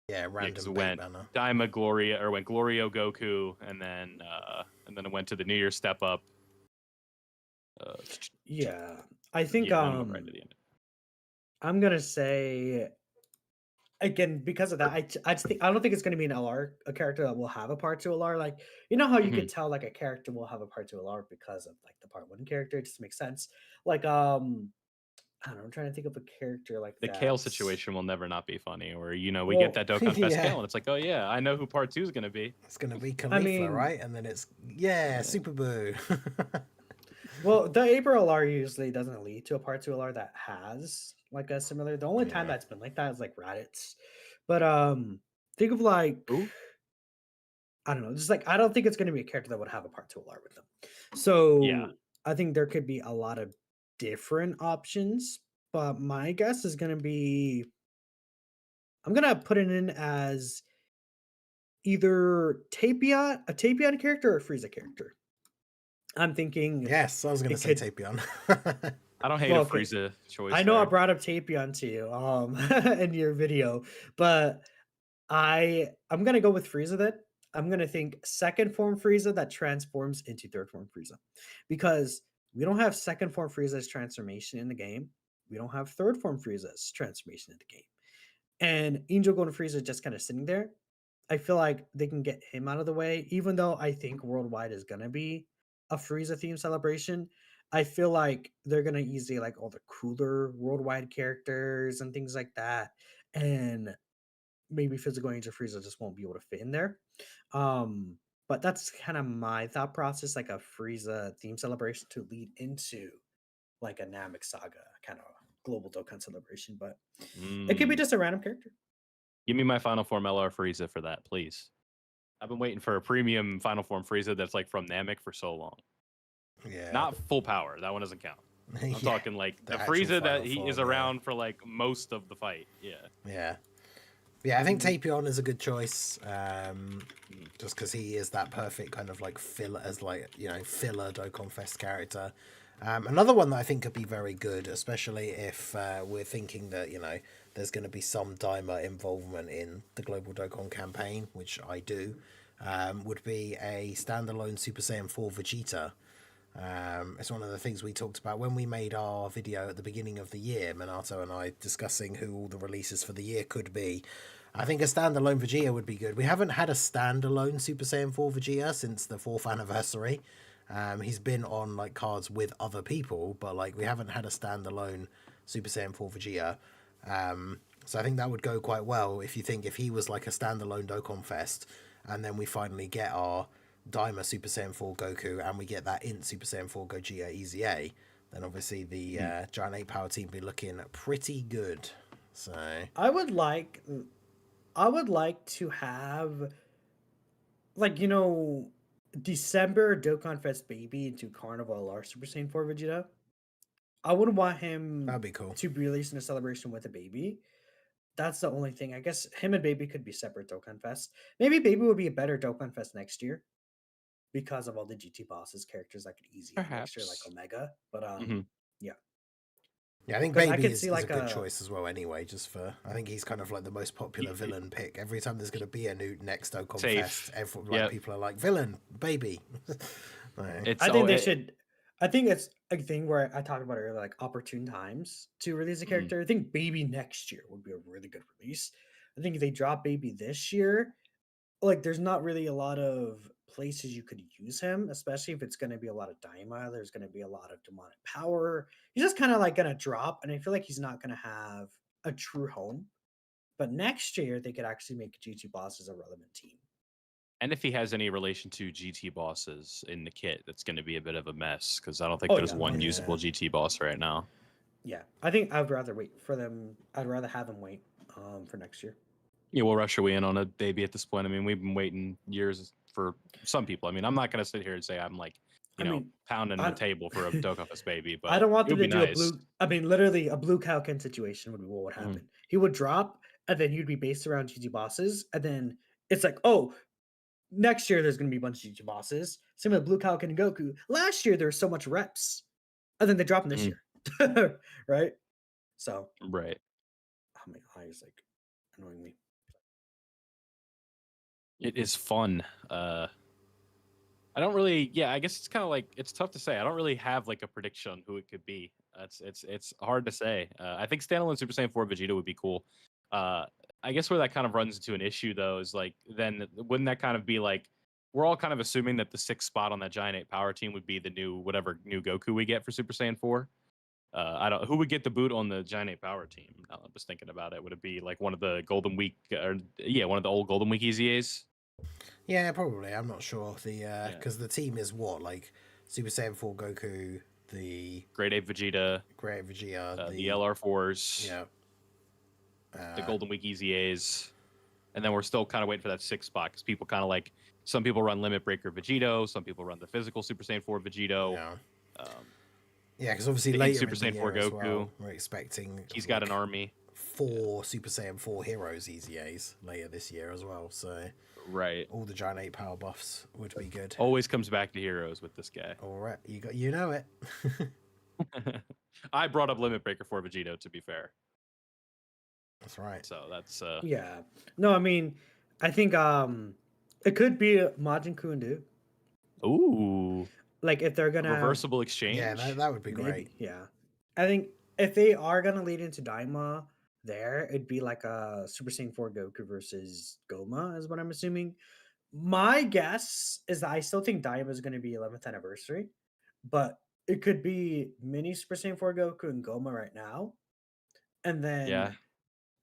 yeah, because random it bait went banner. Daima Gloria or went Glorio Goku, and then it went to the New Year step up. Yeah. I think Yeah, one went right to the end. I'm gonna say again because of that. I just think I don't think it's gonna be an LR, a character that will have a part 2 LR. Like how you could tell like a character will have a part 2 LR because of like the part 1 character. It just makes sense. Like I don't know. I'm trying to think of a character like The that. Kale situation will never not be funny, or we get Well, that Dokkan Fest Yeah. Kale, and it's like, oh yeah, I know who part 2 is gonna be. It's gonna be I Khalifa, mean, right? And then it's Super Boo. well, the April LR usually doesn't lead to a part 2 LR that has like a similar. The only time Yeah. that's been like that is like Raditz. But think of like Who? I don't know, just like I don't think it's gonna be a character that would have a part 2 LR with them. Yeah. So I think there could be a lot of different options, but my guess is gonna be I'm gonna put it in as either a Tapion character or a Frieza character. I'm thinking Yes, I was gonna it say could. Tapion. I don't hate Well, a okay. Frieza choice. I know I there. brought up Tapion to you in your video, but I'm gonna go with Frieza then. I'm gonna think second form Frieza that transforms into third form Frieza, because we don't have second form Frieza's transformation in the game. We don't have third form Frieza's transformation in the game, and Angel Golden Frieza just kind of sitting there. I feel like they can get him out of the way, even though I think worldwide is gonna be a Frieza theme celebration. I feel like they're gonna use like all the cooler worldwide characters and things like that, and maybe physical Angel Frieza just won't be able to fit in there. Um, but that's kind of my thought process, like a Frieza theme celebration to lead into like a Namek Saga kind of global Dokkan celebration. But it could be Mm. just a random character. Give me my Final Form LR Frieza for that, please. I've been waiting for a premium Final Form Frieza that's like from Namek for so long. Yeah. Not full power. That one doesn't count. I'm Yeah, talking like the the actual Frieza that final he form, is yeah. around for like most of the fight. Yeah. Yeah. Yeah, I think Tapion is a good choice. Just because he is that perfect kind of like filler filler Dokkan Fest character. Another one that I think could be very good, especially if we're thinking that there's going to be some Daima involvement in the Global Dokkan campaign, which I do, would be a standalone Super Saiyan 4 Vegeta. It's one of the things we talked about when we made our video at the beginning of the year, Minato and I discussing who all the releases for the year could be. I think a standalone Vegeta would be good. We haven't had a standalone Super Saiyan 4 Vegeta since the 4th anniversary. He's been on like cards with other people, but like we haven't had a standalone Super Saiyan 4 Vegeta. So I think that would go quite well if he was like a standalone Dokkan Fest, and then we finally get our Daima Super Saiyan 4 Goku, and we get that Int Super Saiyan 4 Gogeta Easy A, then obviously the Giant 8 Power team be looking pretty good. So I would like to have like December Dokkan Fest baby into Carnival or Super Saiyan 4 Vegeta. I wouldn't want him that'd be cool. to be released in a celebration with a baby. That's the only thing. I guess him and Baby could be separate Dokkan Fest. Maybe Baby would be a better Dokkan Fest next year because of all the GT bosses characters that could easy next year, like Perhaps. Omega. But Mhm. yeah, Yeah, I think because I Baby could is see a like good choice as well anyway, I think he's kind of like the most popular villain pick. Every time there's going to be a new next Dokkan Safe. Fest, Yep. people are like, villain, Baby. It's I think they it- should. I think it's a thing where I talked about earlier, like opportune times to release a character. I think Baby next year would be a really good release. I think if they drop Baby this year, like there's not really a lot of places you could use him, especially if it's going to be a lot of Daima. There's going to be a lot of demonic power. He's just kind of like going to drop, and I feel like he's not going to have a true home. But next year, they could actually make GT bosses a relevant team. And if he has any relation to GT bosses in the kit, that's going to be a bit of a mess because I don't think Oh, there's yeah. one usable GT boss right now. Yeah, I think I'd rather wait for them. I'd rather have them wait for next year. Yeah, we'll rush we in on a baby at this point. I mean, we've been waiting years for some people. I mean, I'm not going to sit here and say I'm like, pounding the table for a Dokkan Fest baby, but I don't want it them would to be do nice. a blue. I mean, literally a blue Calcan situation would be what would happen. He would drop, and then you'd be based around GG bosses, and then it's like, oh, next year there's going to be a bunch of GG bosses. Same with Blue Calcan and Goku. Last year there was so much reps, and then they drop them this year, right? So, Right. oh my eyes like annoying me. It is fun. I don't really. Yeah, I guess it's kind of like it's tough to say. I don't really have like a prediction on who it could be. It's hard to say. I think standalone Super Saiyan 4 Vegeta would be cool. I guess where that kind of runs into an issue though is like then wouldn't that kind of be like we're all kind of assuming that the 6th spot on that Giant 8 Power team would be the new Goku we get for Super Saiyan 4. I don't. Who would get the boot on the Giant 8 Power team? Now I'm just thinking about it. Would it be like one of the Golden Week, one of the old Golden Week EZAs? Yeah, probably. I'm not sure. Because the team is what, like Super Saiyan 4 Goku, the Grade 8 Vegeta, the LR4s, yeah, the Golden Week EZAs, and then we're still kind of waiting for that 6th spot because people kind of like some people run Limit Breaker Vegito, some people run the physical Super Saiyan 4 Vegito. Yeah, because obviously later Super Saiyan 4 Goku, well, we're expecting he's got an army. 4 Super Saiyan 4 Heroes EZAs later this year as well. So right, all the Giant 8 Power buffs would be good. Always comes back to heroes with this guy. All right, you know it. I brought up Limit Breaker for Vegito, to be fair. That's right. So that's Yeah. No, I mean, I think it could be Majin Kundu. ooh, Like if they're a gonna reversible Yeah, exchange. that would be great. maybe, yeah. I think if they are gonna lead into Daima there, it'd be like a Super Saiyan 4 Goku versus Goma, is what I'm assuming. My guess is that I still think Daima is gonna be 11th anniversary, but it could be mini Super Saiyan 4 Goku and Goma right now. And Yeah, then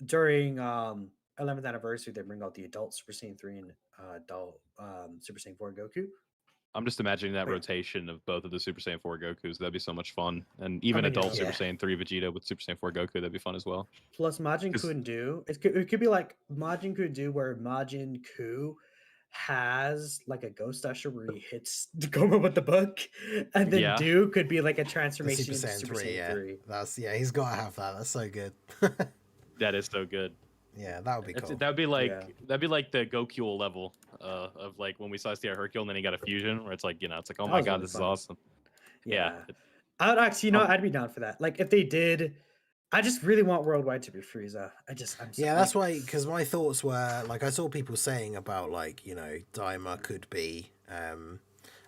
during 11th anniversary, they bring out the adult Super Saiyan 3 and adult Super Saiyan 4 Goku. I'm just imagining that But yeah, rotation of both of the Super Saiyan 4 Gokus. That'd be so much fun. And I even mean, adult yeah. Super Yeah. Saiyan 3 Vegeta with Super Saiyan 4 Goku, that'd be fun as well. Plus Majin 'Cause- Kundu. It could be like Majin Kundu where Majin Ku has like a ghost usher where he hits Goma with the book, and then yeah, Do could be like a The transformation Super into Saiyan Super 3, Saiyan yeah. 3. He's got to have that. That's so good. that is so good. Yeah, that would be cool. That'd be Yeah. like the Goku level of like when we saw SDR Hercule and then he got a fusion where it's like, it's like, oh That my was god, really this is fun. awesome. Yeah. Yeah. I would actually, Um, I'd be down for that. Like if they did, I just really want Worldwide to be Frieza. I'm so, Yeah, that's why, because my thoughts were, like, I saw people saying about, like, Daima could be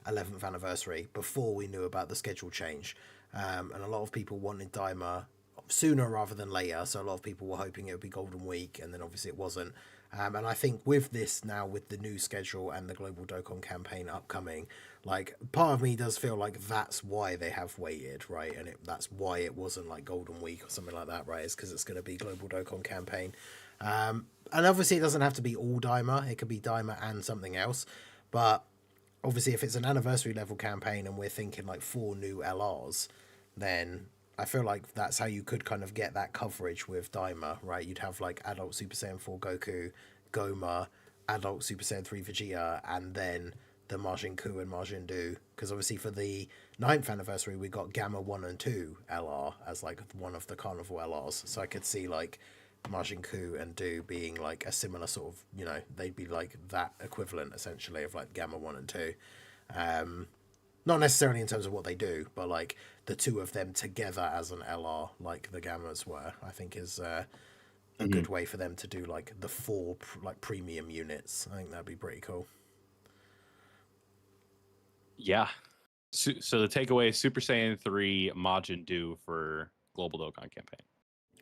11th anniversary before we knew about the schedule change. And a lot of people wanted Daima sooner rather than later, so a lot of people were hoping it would be Golden Week, and then obviously it wasn't. And I think with this now, with the new schedule and the Global Dokkan campaign upcoming, like, part of me does feel like that's why they have waited, right? And that's why it wasn't like Golden Week or something like that, right? It's because it's going to be Global Dokkan campaign. And obviously it doesn't have to be all Daima, it could be Daima and something else. But obviously if it's an anniversary level campaign and we're thinking like 4 new LRs, then I feel like that's how you could kind of get that coverage with Daima, right? You'd have like adult Super Saiyan 4 Goku, Goma, adult Super Saiyan 3 Vegeta, and then the Majin Ku and Majin Du. Because obviously for the 9th anniversary, we got Gamma 1 and 2 LR as like one of the Carnival LRs. So I could see like Majin Ku and Du being like a similar sort of, they'd be like that equivalent essentially of like Gamma 1 and 2. Not necessarily in terms of what they do, but like the two of them together as an LR, like the Gammas were, I think is a good way for them to do like the 4 like premium units. I think that'd be pretty cool. yeah. So the takeaway: Super Saiyan 3 Majin Du for Global Dokkan campaign.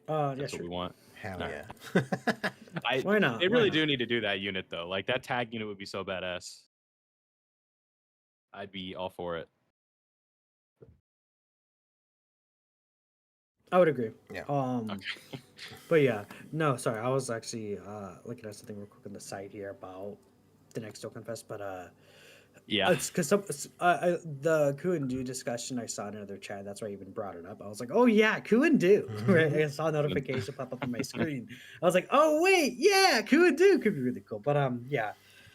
yeah, That's sure. what we want. Hell All yeah. Why not? They Why really not? do need to do that unit though. Like that tag unit would be so badass. I'd be all for it. I would agree. Yeah. Okay. But yeah, no, sorry, I was actually looking at something real quick on the site here about the next Dokkan Fest, but Yeah. it's because the Ku and Do discussion I saw in another chat. That's why I even brought it up. I was like, oh yeah, Ku and Do. Right? I saw a notification pop up on my screen. I was like, oh wait, yeah, Ku and Do could be really cool. But yeah,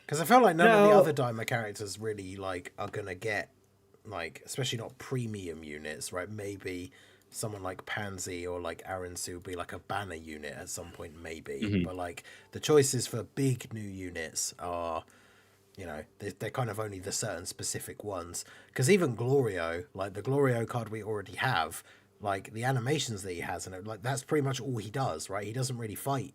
Because I feel like none of the No. other Daima characters really like are gonna get like, especially not premium units, right? Maybe someone like Pansy or like Aransu will be like a banner unit at some point, maybe. But like the choices for big new units are, they're kind of only the certain specific ones. Because even Glorio, like the Glorio card we already have, like the animations that he has, and like that's pretty much all he does, right? He doesn't really fight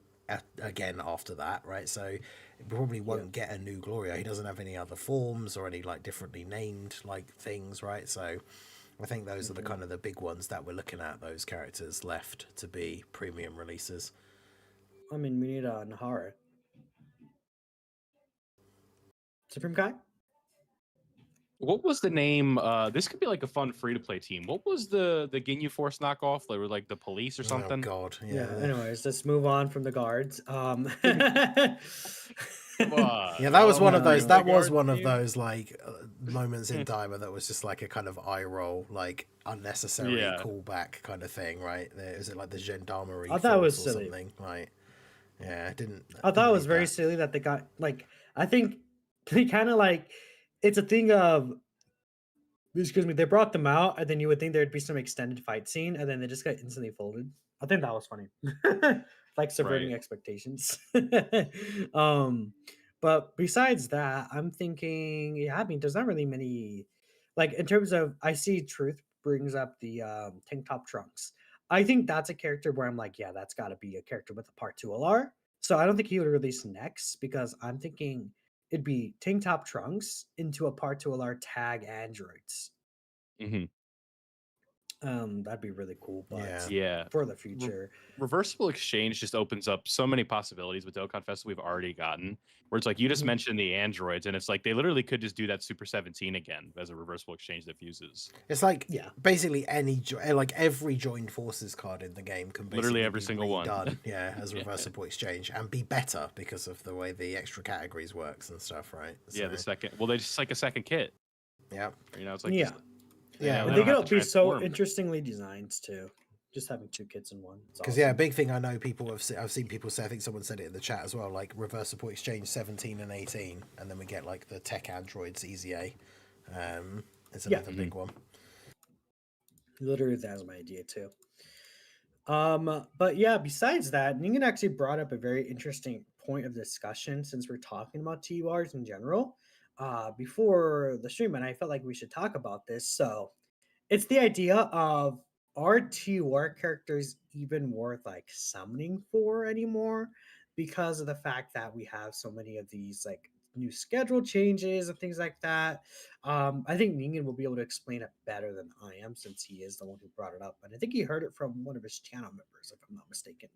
again after that, right? So we probably won't get a new Glorio. He doesn't have any other forms or any like differently named like things, right? So I think those are the kind of the big ones that we're looking at. Those characters left to be premium releases. I mean, we need Nahara. Supreme Kai? What was the name? This could be like a fun free to play team. What was the Ginyu Force knockoff? They were like the police or something. Oh God, Yeah. yeah. Anyways, let's move on from the guards. Come on. Yeah, that was one of those. no. That was one of those like moments in Daima that was just like a kind of eye roll, like unnecessary Yeah. callback kind of thing, right? Is it like the gendarmerie? I thought it was force or silly. something, right? Yeah, I didn't. I thought it was need very that. silly that they got like. I think they kind of like. It's a thing of. Excuse me. They brought them out, and then you would think there'd be some extended fight scene, and then they just got instantly folded. I think that was funny, like subverting Right. expectations. But besides that, I'm thinking. Yeah, I mean, there's not really many. Like in terms of, I see Truth brings up the tank top trunks. I think that's a character where I'm like, yeah, that's got to be a character with a part 2 LR. So I don't think he would release next because I'm thinking it'd be Tank Top Trunks into a part 2 LR tag androids. Hmm. That'd be really cool, but Yeah. Yeah. for the future. Reversible exchange just opens up so many possibilities with Dokkan Fest we've already gotten. Where it's like you just Mhm. mentioned the androids, and it's like they literally could just do that Super 17 again as a reversible exchange that fuses. It's like Yeah. basically like every joined forces card in the game can basically Literally every be single one. redone, yeah, as Yeah. reversible exchange and be better because of the way the extra categories works and stuff, right? Yeah, So, the second. Well, they just like a second kit. yeah, You know, it's like Yeah. just, yeah. And they they don't have could to be so transform. interestingly designed too. Just having 2 kits in one. It's Because awesome. yeah, a big thing I know people I've seen people say. I think someone said it in the chat as well. Like reversible exchange 17 and 18, and then we get like the tech androids EZA. It's Yeah. another big one. Literally, that was my idea too. But yeah, besides that, Ningen actually brought up a very interesting point of discussion since we're talking about TURs in general. Before the stream, and I felt like we should talk about this. So it's the idea of, are TUR characters even worth like summoning for anymore because of the fact that we have so many of these like new schedule changes and things like that. I think Ningen will be able to explain it better than I am since he is the one who brought it up. And I think he heard it from one of his channel members, if I'm not mistaken.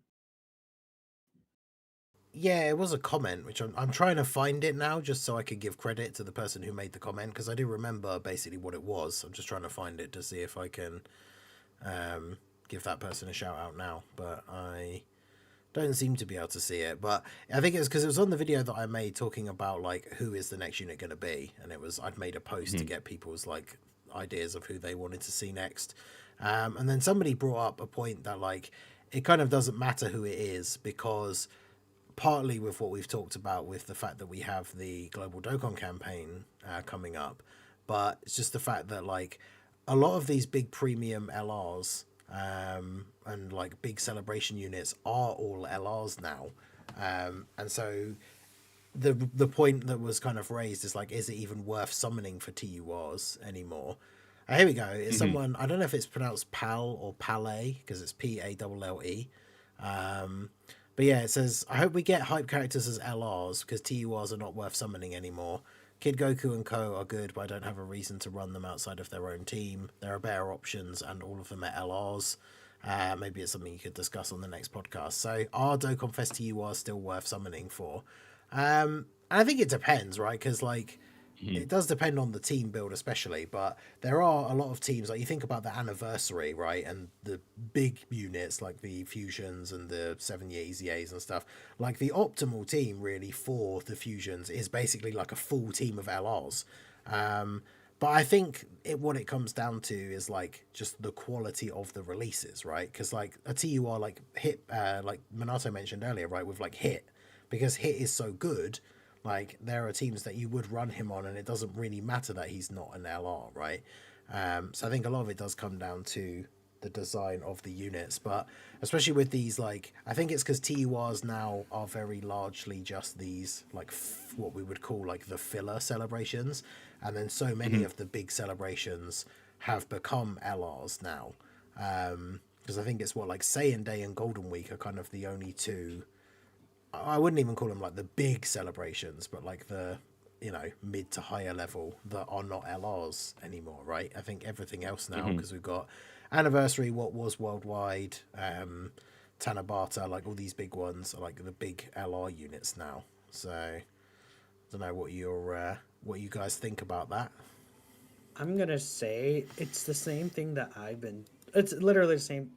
Yeah, it was a comment, which I'm trying to find it now just so I could give credit to the person who made the comment because I do remember basically what it was. I'm just trying to find it to see if I can give that person a shout out now, but I don't seem to be able to see it. But I think it's because it was on the video that I made talking about like who is the next unit going to be, and I'd made a post to get people's like ideas of who they wanted to see next, and then somebody brought up a point that like it kind of doesn't matter who it is because partly with what we've talked about with the fact that we have the global Dokkan campaign coming up, but it's just the fact that like a lot of these big premium LRs and like big celebration units are all LRs now, and so the point that was kind of raised is like, is it even worth summoning for TURs anymore? Here we go. It's someone, I don't know if it's pronounced Pal or Palais because it's Palle. But yeah, it says, I hope we get hype characters as LRs because TURs are not worth summoning anymore. Kid Goku and Co are good, but I don't have a reason to run them outside of their own team. There are better options, and all of them are LRs. Maybe it's something you could discuss on the next podcast. So, are Dokkan Fest TURs still worth summoning for? I think it depends, right? Because like it does depend on the team build, especially. But there are a lot of teams like you think about the anniversary, right, and the big units like the fusions and the 7-year EZAs and stuff. Like the optimal team really for the fusions is basically like a full team of LRs. But I think what it comes down to is like just the quality of the releases, right? Because like a TUR like hit, like Minato mentioned earlier, right, with like hit, because hit is so good. Like there are teams that you would run him on, and it doesn't really matter that he's not an LR, right? So I think a lot of it does come down to the design of the units, but especially with these, like I think it's because TURs now are very largely just these like what we would call like the filler celebrations, and then so many of the big celebrations have become LRs now. Because I think it's what like Saiyan Day and Golden Week are kind of the only two. I wouldn't even call them like the big celebrations, but like the mid to higher level that are not LRs anymore, right? I think everything else now, because we've got Anniversary, what was Worldwide, Tanabata, like all these big ones are like the big LR units now. So I don't know what you guys think about that. I'm gonna say it's the same thing that it's literally the same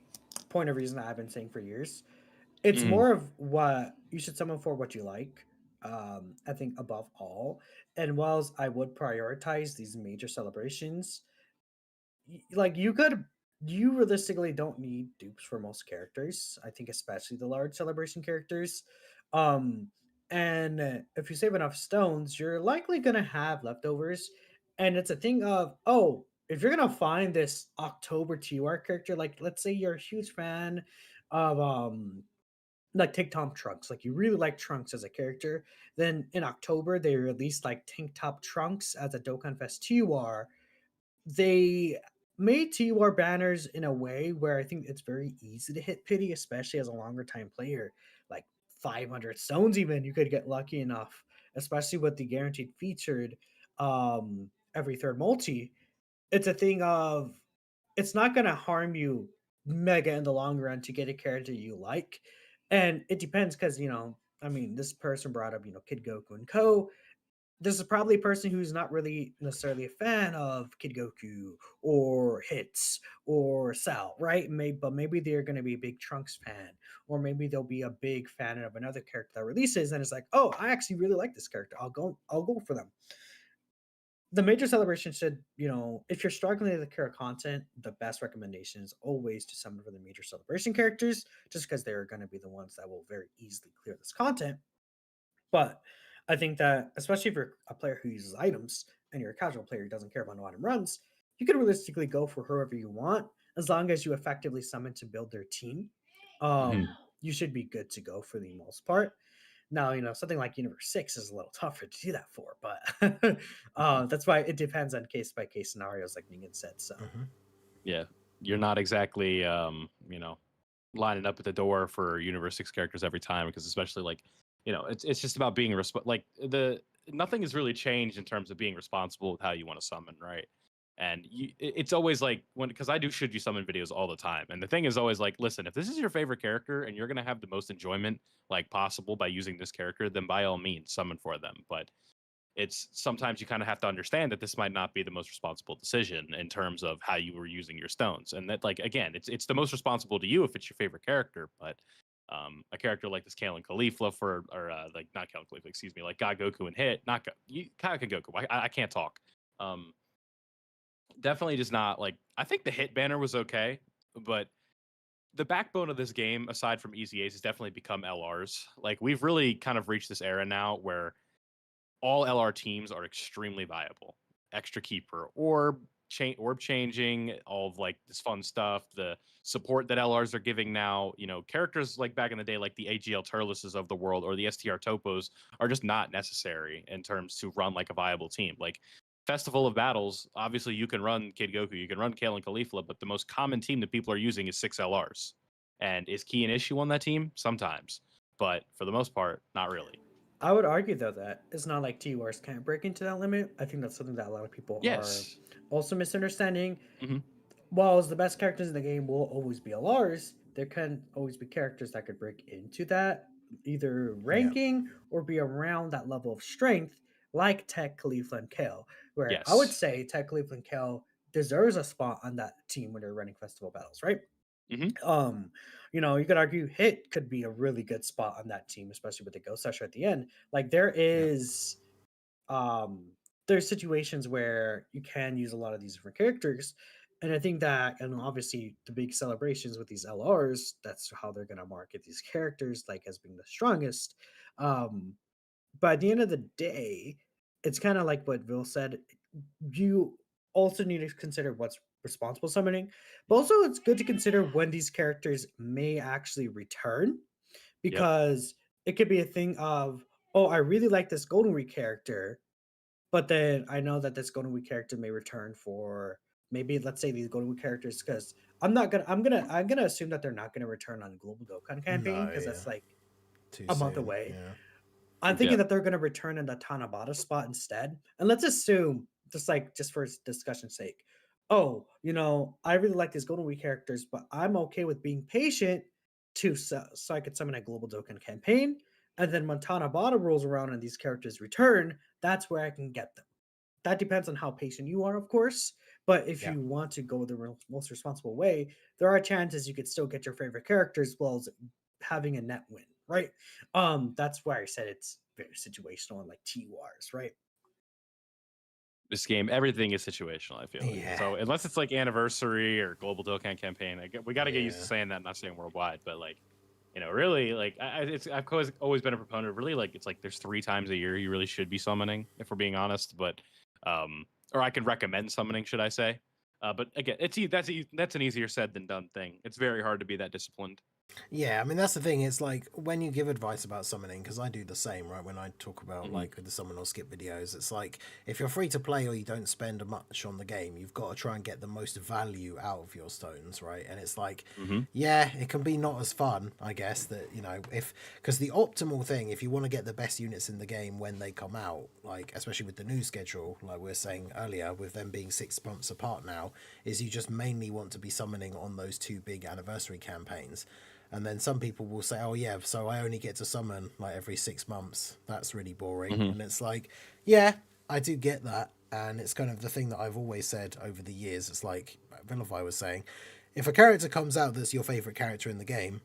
point of reason that I've been saying for years. It's more of what you should summon for what you like. I think above all, and whilst I would prioritize these major celebrations, like you realistically don't need dupes for most characters. I think especially the large celebration characters. Um, and if you save enough stones, you're likely gonna have leftovers. And it's a thing of, oh, if you're gonna find this October TUR character, like let's say you're a huge fan of like Tank Top Trunks, like you really like Trunks as a character, then in October they released like Tank Top Trunks as a Dokkan Fest TUR. They made TUR banners in a way where I think it's very easy to hit pity, especially as a longer time player. Like 500 stones, even you could get lucky enough, especially with the guaranteed featured every third multi. It's a thing of it's not going to harm you mega in the long run to get a character you like. And it depends because, I mean, this person brought up, Kid Goku and Co. This is probably a person who's not really necessarily a fan of Kid Goku or Hits or Cell, right? But maybe they're going to be a big Trunks fan, or maybe they'll be a big fan of another character that releases, and it's like, oh, I actually really like this character. I'll go for them. The major celebration should, if you're struggling with clear content, the best recommendation is always to summon for the major celebration characters, just because they're going to be the ones that will very easily clear this content. But I think that, especially if you're a player who uses items and you're a casual player who doesn't care about no item runs, you can realistically go for whoever you want as long as you effectively summon to build their team. Mhm. You should be good to go for the most part. Now, something like Universe 6 is a little tougher to do that for, but that's why it depends on case by case scenarios, like Ningen said. So, Yeah, you're not exactly lining up at the door for Universe 6 characters every time, because especially like it's just about being like the nothing has really changed in terms of being responsible with how you want to summon, right? And it's always like because I do should you summon videos all the time, and the thing is always like, listen, if this is your favorite character and you're gonna have the most enjoyment like possible by using this character, then by all means summon for them. But it's sometimes you kind of have to understand that this might not be the most responsible decision in terms of how you were using your stones, and that like again, it's the most responsible to you if it's your favorite character, but a character like this Kale and Caulifla or like not Kale and Caulifla, excuse me, like God Goku and Hit, not Kaioken Goku. I can't talk. Definitely just not like I think the Hit banner was okay, but the backbone of this game, aside from Easy Ace, has definitely become LRs. Like we've really kind of reached this era now where all LR teams are extremely viable. Extra keeper, orb changing, all of like this fun stuff, the support that LRs are giving now. Characters like back in the day, like the AGL Turleses of the world or the STR Topos, are just not necessary in terms to run like a viable team. Like Festival of Battles, obviously you can run Kid Goku, you can run Kale and Caulifla, but the most common team that people are using is 6 LRs. And is Key an issue on that team? Sometimes. But for the most part, not really. I would argue though that it's not like TURs can't break into that limit. I think that's something that a lot of people are Yes. also misunderstanding. Mm-hmm. While the best characters in the game will always be LRs, there can always be characters that could break into that either Yeah. ranking or be around that level of strength, like Tech, Khalifa, and Kale. Where I would Yes. say Tech, Khalifa, and Kale deserves a spot on that team when they're running festival battles, right? Mm-hmm. You could argue Hit could be a really good spot on that team, especially with the Ghost Usher at the end. Like Yeah. um there's situations where you can use a lot of these different characters. And I think that, and obviously the big celebrations with these LRs, that's how they're gonna market these characters like as being the strongest. Um, but at the end of the day, it's kind of like what Will said. You also need to consider what's responsible summoning, but also it's good to consider when these characters may actually return, Yep. because it could be a thing of, oh, I really like this Golden Week character, but then I know that this Golden Week character may return for maybe, let's say, these Golden Week characters, because I'm gonna assume that they're not gonna return on Global Dokkan campaign No, because yeah. that's like Too a month soon. away. Yeah. I'm thinking Yep. that they're going to return in the Tanabata spot instead. And let's assume, just for discussion's sake, oh, I really like these Golden Week characters, but I'm okay with being patient so I could summon a Global Dokkan campaign. And then when Tanabata rolls around and these characters return, that's where I can get them. That depends on how patient you are, of course. But if Yeah. you want to go the most responsible way, there are chances you could still get your favorite characters while having a net win, right? That's why I said it's very situational and like TURs, right? This game, everything is situational. I feel like Yeah. so unless it's like anniversary or global Dokkan campaign, we got to get used to Yeah. saying that. Not saying worldwide, but like really like I've always been a proponent of really like it's like there's 3 times a year you really should be summoning if we're being honest, but or I can recommend summoning, should I say? But again, that's an easier said than done thing. It's very hard to be that disciplined. Yeah, I mean that's the thing. It's like when you give advice about summoning, because I do the same, right? When I talk about Hmm. like the summon or skip videos, it's like if you're free to play or you don't spend much on the game, you've got to try and get the most value out of your stones, right? And it's like, Hmm. yeah, it can be not as fun, I guess. That if because the optimal thing, if you want to get the best units in the game when they come out, like especially with the new schedule, like we were saying earlier, with them being 6 months apart now, is you just mainly want to be summoning on those two big anniversary campaigns. And then some people will say, "Oh yeah, so I only get to summon like every 6 months. That's really boring." Hmm. And it's like, yeah, I do get that, and it's kind of the thing that I've always said over the years. It's like Vilify was saying, if a character comes out that's your favorite character in the game,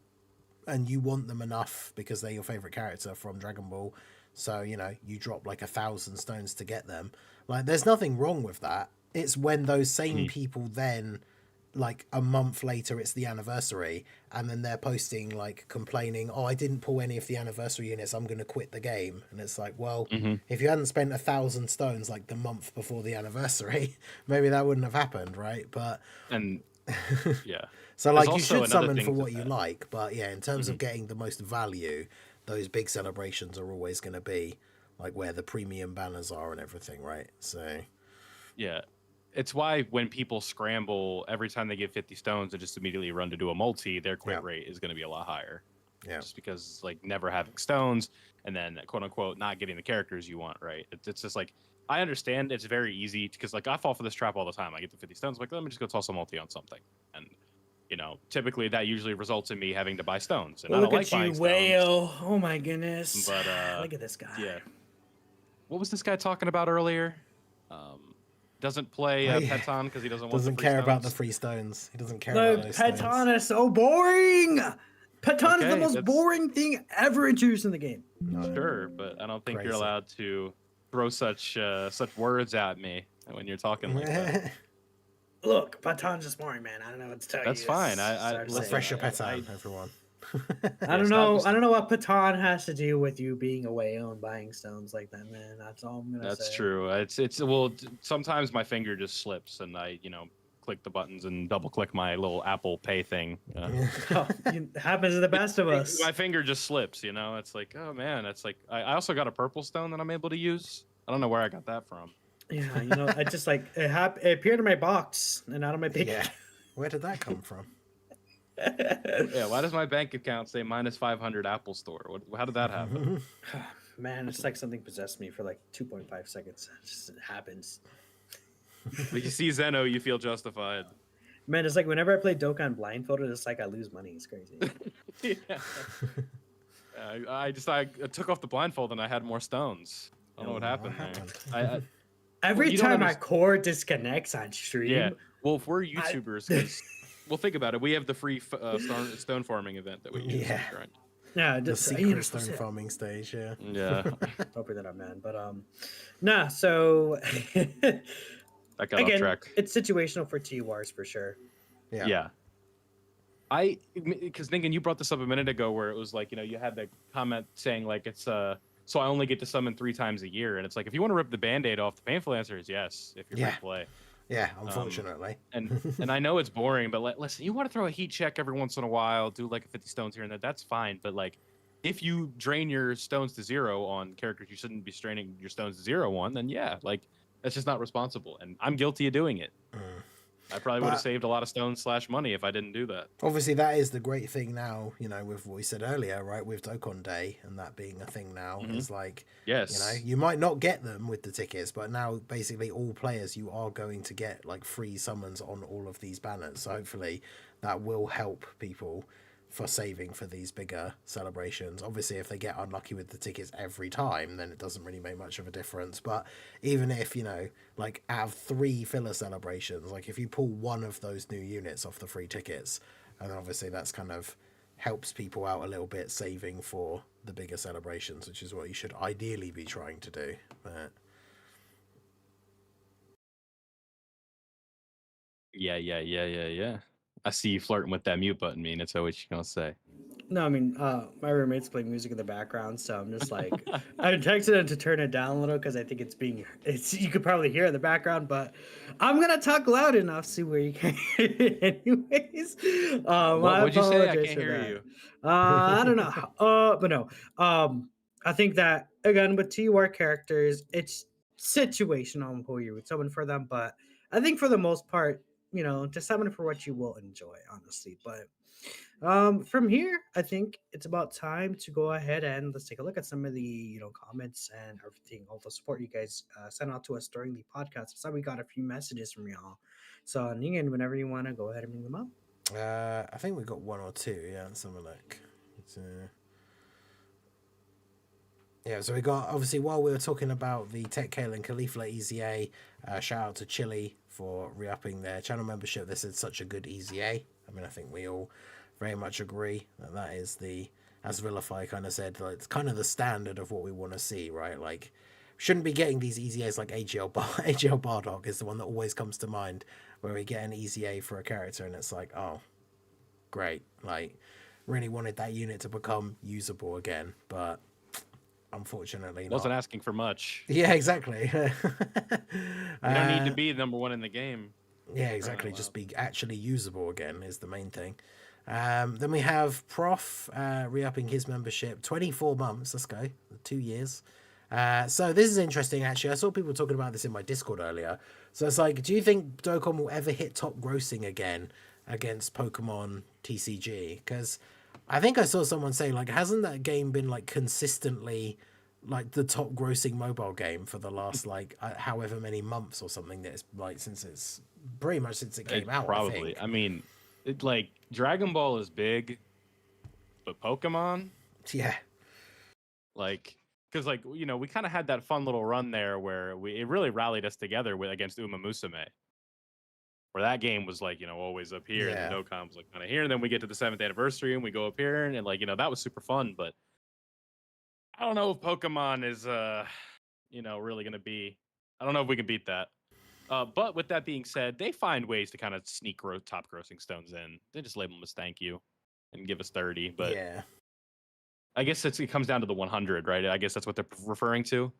and you want them enough because they're your favorite character from Dragon Ball, so you drop like 1,000 stones to get them. Like, there's nothing wrong with that. It's when those same Hmm. people then, like a month later, it's the anniversary, and then they're posting like complaining, "Oh, I didn't pull any of the anniversary units. I'm going to quit the game." And it's like, well, Hmm. if you hadn't spent 1,000 stones like the month before the anniversary, maybe that wouldn't have happened, right? But And yeah, so there's like you also should another summon thing for to what you that. like, but yeah, in terms Hmm. of getting the most value, those big celebrations are always going to be like where the premium banners are and everything, right? So Yeah. It's why when people scramble every time they get 50 stones and just immediately run to do a multi, their yeah, quit rate is going to be a lot higher. yeah, Just because like never having stones and then quote unquote not getting the characters you want, right? It's just like I understand it's very easy because like I fall for this trap all the time. I get the 50 stones, I'm like let me just go toss a multi on something, and typically that usually results in me having to buy stones, and I don't Look like at you, buying stones. whale. Oh my goodness. But Look at this guy. yeah, what was this guy talking about earlier? Um, doesn't play oh yeah, Peton because he doesn't want the doesn't free care about the stones. free stones. He doesn't care about The those stones. Peton is so boring. Peton is the Okay, most that's boring thing ever introduced in the game. No, sure, but I don't think you're crazy. allowed to throw such words at me when you're talking like that. Look, Peton's just boring, man. I don't know what to tell That's you. fine. It's I hard to say. listen. Refresh your I Petan, everyone. I yeah. don't Stop. know. I don't know what Peton has to do with you being away and buying stones like that, man. That's all I'm gonna That's say. true. It's well. Sometimes my finger just slips, and I click the buttons and double click my little Apple Pay thing. Oh, it happens to the best of us. My finger just slips. It's like, oh man. It's like I also got a purple stone that I'm able to use. I don't know where I got that from. Yeah, I just like it appeared in my box and out of my bank. Yeah, where did that come from? Yeah. Why does my bank account say minus 500 Apple Store? How did that happen? Man, it's like something possessed me for like 2.5 seconds. It happens. But you see Zeno, you feel justified. Man, it's like whenever I play Dokkan blindfolded, it's like I lose money. It's crazy. Yeah. I took off the blindfold and I had more stones. I don't know what happened there. Every you don't time my understand. core disconnects on stream, Yeah. Well, if we're YouTubers, because well, think about it. We have the free stone farming event that we use. Yeah. Right? yeah, The just, secret stone farming stage, yeah. Yeah. Don't bring that up, man. But nah. So I got off again, track. it's situational for T-Wars for sure. Yeah. Yeah. Because Ningan, you brought this up a minute ago where it was like, you had the comment saying like it's so I only get to summon 3 times a year, and it's like if you want to rip the band-aid off, the painful answer is yes if you're free to play. Yeah, unfortunately. And I know it's boring, but listen, you want to throw a heat check every once in a while, do like a 50 stones here and there, that's fine. But like, if you drain your stones to 0 on characters you shouldn't be straining your stones to 0 on, then yeah, like that's just not responsible. And I'm guilty of doing it. I probably would have saved a lot of stones / money if I didn't do that. Obviously, that is the great thing now, with what we said earlier, right? With Dokkan Day and that being a thing now, is like, yes, you might not get them with the tickets, but now basically all players, you are going to get like free summons on all of these banners. So hopefully that will help people for saving for these bigger celebrations. Obviously, if they get unlucky with the tickets every time, then it doesn't really make much of a difference. But even if, like out of 3 filler celebrations, like if you pull one of those new units off the free tickets, and then obviously that's kind of helps people out a little bit, saving for the bigger celebrations, which is what you should ideally be trying to do. But yeah. I see you flirting with that mute button, mean. It's what you gonna say. No, I mean, my roommate's playing music in the background, so I'm just like, I texted him to turn it down a little because I think it's you could probably hear it in the background, but I'm gonna talk loud enough so where you can hear it anyways. I What'd you say? I apologize can't for hear that. you. I don't know, but no, I think that again with TUR characters, it's situational on who you would summon for them, but I think for the most part, just summon for what you will enjoy, honestly, but. From here, I think it's about time to go ahead and let's take a look at some of the comments and everything, all the support you guys sent out to us during the podcast. So we got a few messages from y'all. So Ningen, whenever you want to go ahead and bring them up. I think we got one or two. Yeah, let's have a look. Yeah, so we got, obviously, while we were talking about the Tech Kale and Caulifla EZA, shout out to Chili for re-upping their channel membership. This is such a good EZA. I mean, I think we all very much agree that that is as Vilify kind of said, like, it's kind of the standard of what we want to see, right? Like, shouldn't be getting these EZAs like AGL Bardock is the one that always comes to mind, where we get an EZA for a character and it's like, oh, great. Like, really wanted that unit to become usable again, but unfortunately not. Wasn't asking for much. Yeah, exactly. You don't need to be number one in the game. Yeah, exactly. Just be actually usable again is the main thing. Then we have Prof re-upping his membership. 24 months. Let's go. 2 years. So this is interesting, actually. I saw people talking about this in my Discord earlier. So it's like, do you think Dokkan will ever hit top grossing again against Pokemon TCG? Because I think I saw someone say, like, hasn't that game been, like, consistently, like, the top grossing mobile game for the last, like, however many months or something that it's, like, since it's pretty much since it came out, Probably. I mean, like, Dragon Ball is big, but Pokemon? Yeah. Like, because, like, we kind of had that fun little run there where it really rallied us together against Uma Musume. Where that game was like, always up here, and the Dokkan was like kind of here, and then we get to the 7th anniversary and we go up here, and like, that was super fun. But I don't know if Pokemon is, really gonna be. I don't know if we can beat that. But with that being said, they find ways to kind of sneak top grossing stones in. They just label them as thank you and give us 30. But yeah, I guess it comes down to the 100, right? I guess that's what they're referring to.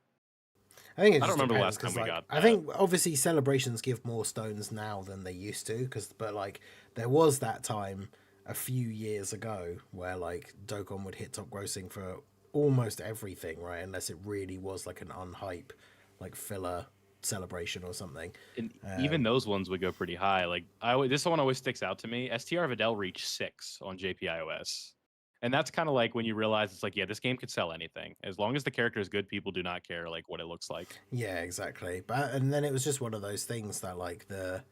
I think it I don't remember depends, the last time we got that. I think obviously celebrations give more stones now than they used to, but like there was that time a few years ago where like Dokkan would hit top grossing for almost everything, right? Unless it really was like an unhype, like filler celebration or something. And even those ones would go pretty high. Like this one always sticks out to me. STR Videl reached 6 on JPIOS. And that's kind of like when you realize it's like, yeah, this game could sell anything. As long as the character is good, people do not care like what it looks like. Yeah, exactly. And then it was just one of those things that like the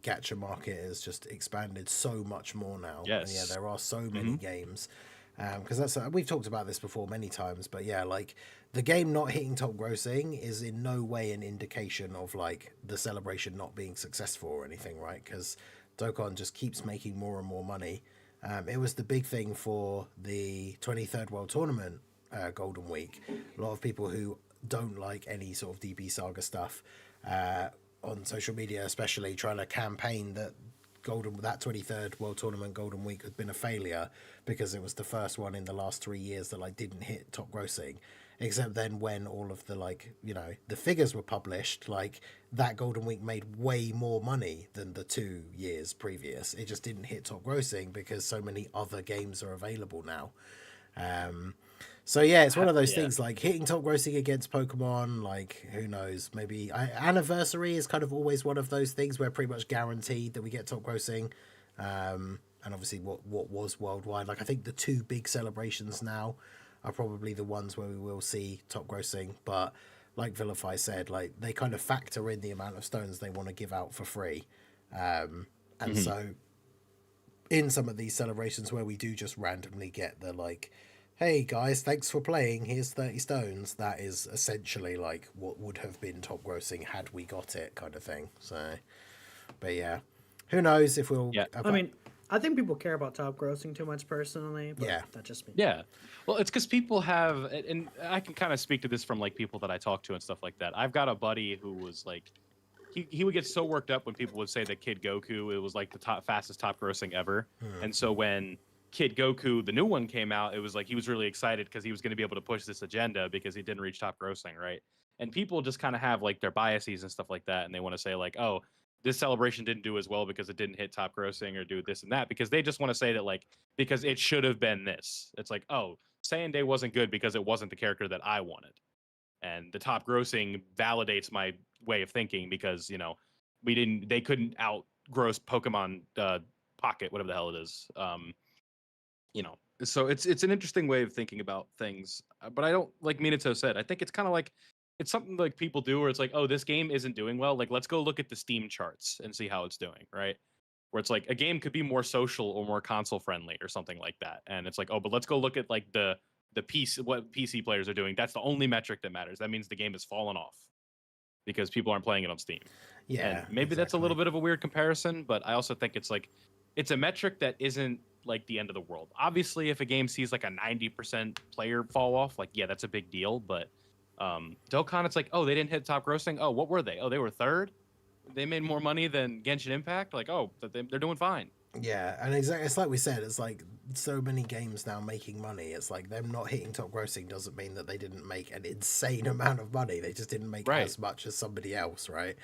gacha market has just expanded so much more now. Yes. And yeah, there are so many games. Because we've talked about this before many times, but yeah, like the game not hitting top grossing is in no way an indication of like the celebration not being successful or anything, right? Because Dokkan just keeps making more and more money. It was the big thing for the 23rd World Tournament Golden Week. A lot of people who don't like any sort of DB Saga stuff on social media, especially trying to campaign that that 23rd World Tournament Golden Week had been a failure because it was the first one in the last 3 years that like didn't hit top grossing. Except then when all of the like, the figures were published, like that Golden Week made way more money than the 2 years previous. It just didn't hit top grossing because so many other games are available now. So yeah, it's one of those things like hitting top grossing against Pokemon, like who knows, maybe Anniversary is kind of always one of those things where pretty much guaranteed that we get top grossing. And obviously what was worldwide, like I think the 2 big celebrations now are probably the ones where we will see top grossing, but like Vilify said, like they kind of factor in the amount of stones they want to give out for free. So in some of these celebrations where we do just randomly get the like, hey guys, thanks for playing, here's 30 stones, that is essentially like what would have been top grossing had we got it kind of thing. So, but yeah, who knows if we'll... Yeah. I think people care about top grossing too much personally, but that's just me. Yeah. Well, it's because people have, and I can kind of speak to this from like people that I talk to and stuff like that. I've got a buddy who was like, he would get so worked up when people would say that Kid Goku, it was like the fastest top grossing ever. And so when Kid Goku, the new one came out, it was like he was really excited because he was going to be able to push this agenda because he didn't reach top grossing, right? And people just kind of have like their biases and stuff like that, and they want to say like, oh, this celebration didn't do as well because it didn't hit top grossing or do this and that, because they just want to say that like because it should have been this. It's like, oh, Saiyan Day wasn't good because it wasn't the character that I wanted, and the top grossing validates my way of thinking because they couldn't outgross Pokemon Pocket, whatever the hell it is. So it's an interesting way of thinking about things, but I don't, like Minato said, I think it's kind of like it's something like people do where it's like, oh, this game isn't doing well, like let's go look at the Steam charts and see how it's doing, right? Where it's like a game could be more social or more console friendly or something like that, and it's like, oh, but let's go look at like the PC, what PC players are doing. That's the only metric that matters. That means the game has fallen off because people aren't playing it on Steam. Yeah, and maybe that's a little bit of a weird comparison, but I also think it's like it's a metric that isn't like the end of the world. Obviously, if a game sees like a 90% player fall off, like, yeah, that's a big deal. But Dokkan, it's like, oh, they didn't hit top grossing. Oh, what were they? Oh, they were third. They made more money than Genshin Impact. Like, oh, they're doing fine. Yeah, and exactly, it's like we said, it's like so many games now making money. It's like them not hitting top grossing doesn't mean that they didn't make an insane amount of money. They just didn't make as much as somebody else, right?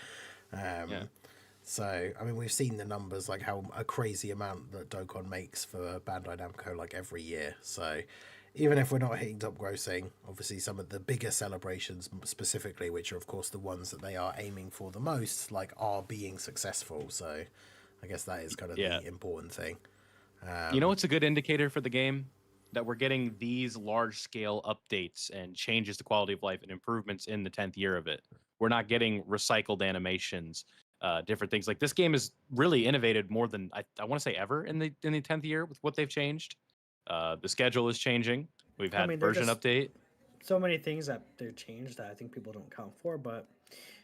So, I mean, we've seen the numbers, like how a crazy amount that Dokkan makes for Bandai Namco, like every year. So, even if we're not hitting top grossing, obviously some of the bigger celebrations specifically, which are of course the ones that they are aiming for the most, like are being successful. So, I guess that is kind of the important thing. What's a good indicator for the game? That we're getting these large-scale updates and changes to quality of life and improvements in the 10th year of it. We're not getting recycled animations, different things. Like this game is really innovated more than I want to say ever in the 10th year with what they've changed. The schedule is changing. We've had version update. So many things that they've changed that I think people don't count for, but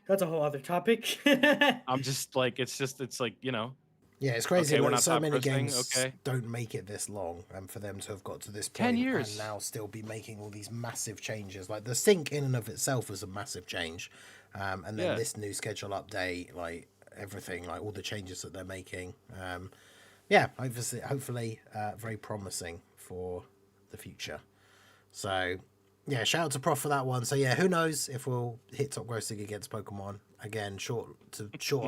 that's a whole other topic. I'm just like, it's like, Yeah, it's crazy. Okay, so many games don't make it this long, and for them to have got to this point 10 years and now still be making all these massive changes. Like the sync in and of itself was a massive change, and then this new schedule update, like everything, like all the changes that they're making. Hopefully, very promising for the future. So, yeah, shout out to Prof for that one. So yeah, who knows if we'll hit top grossing against Pokemon again? Short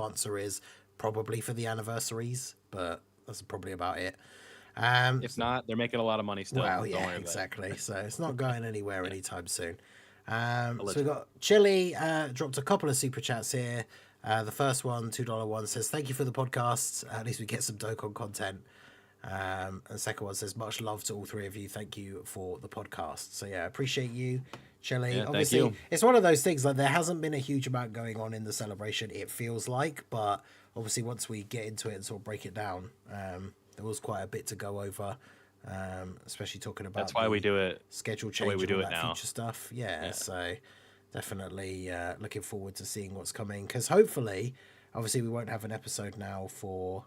answer is probably for the anniversaries, but that's probably about it. If not, they're making a lot of money still. Well, yeah, exactly. So it's not going anywhere anytime soon. So we got Chili dropped a couple of super chats here. The first one, $2 one, says thank you for the podcast. At least we get some Dokkan content. And the second one says much love to all three of you. Thank you for the podcast. So yeah, appreciate you, Chili. Yeah, obviously, thank you. It's one of those things, like there hasn't been a huge amount going on in the celebration, it feels like, but obviously once we get into it and sort of break it down, there was quite a bit to go over, especially talking about that's why we do it schedule change, the way we do it now, future stuff. Yeah, so definitely looking forward to seeing what's coming, because hopefully, obviously we won't have an episode now for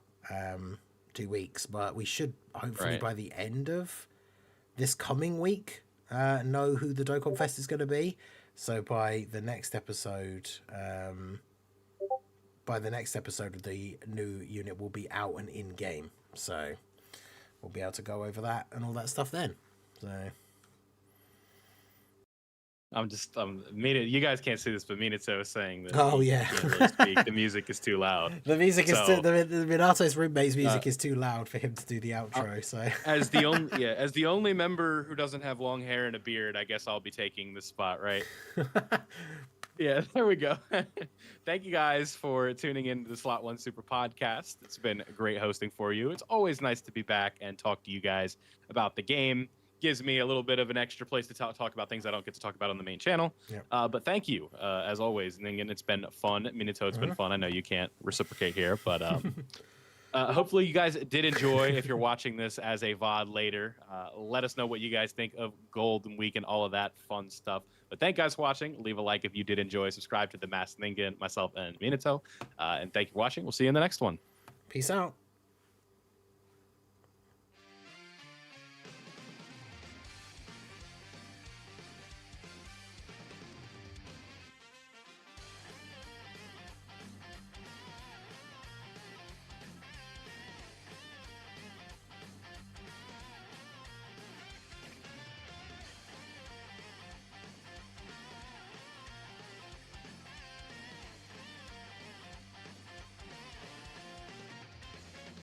2 weeks, but we should hopefully by the end of this coming week know who the Dokkan Fest is going to be. So by the next episode, the new unit will be out and in game. So we'll be able to go over that and all that stuff then. So you guys can't see this, but Minato is saying that the music is too loud. The music is too, the Minato's roommate's music is too loud for him to do the outro. So as the only member who doesn't have long hair and a beard, I guess I'll be taking the spot, right? Yeah, there we go. Thank you guys for tuning in to the Slot One Super Podcast. It's been great hosting for you. It's always nice to be back and talk to you guys about the game. Gives me a little bit of an extra place to talk about things I don't get to talk about on the main channel. Yep. But thank you, as always. And again, it's been fun. Minato, it's been fun. I know you can't reciprocate here, but hopefully you guys did enjoy. If you're watching this as a VOD later, let us know what you guys think of Golden Week and all of that fun stuff. But thank you guys for watching. Leave a like if you did enjoy. Subscribe to The Masked Ninja, myself, and Minato. And thank you for watching. We'll see you in the next one. Peace out.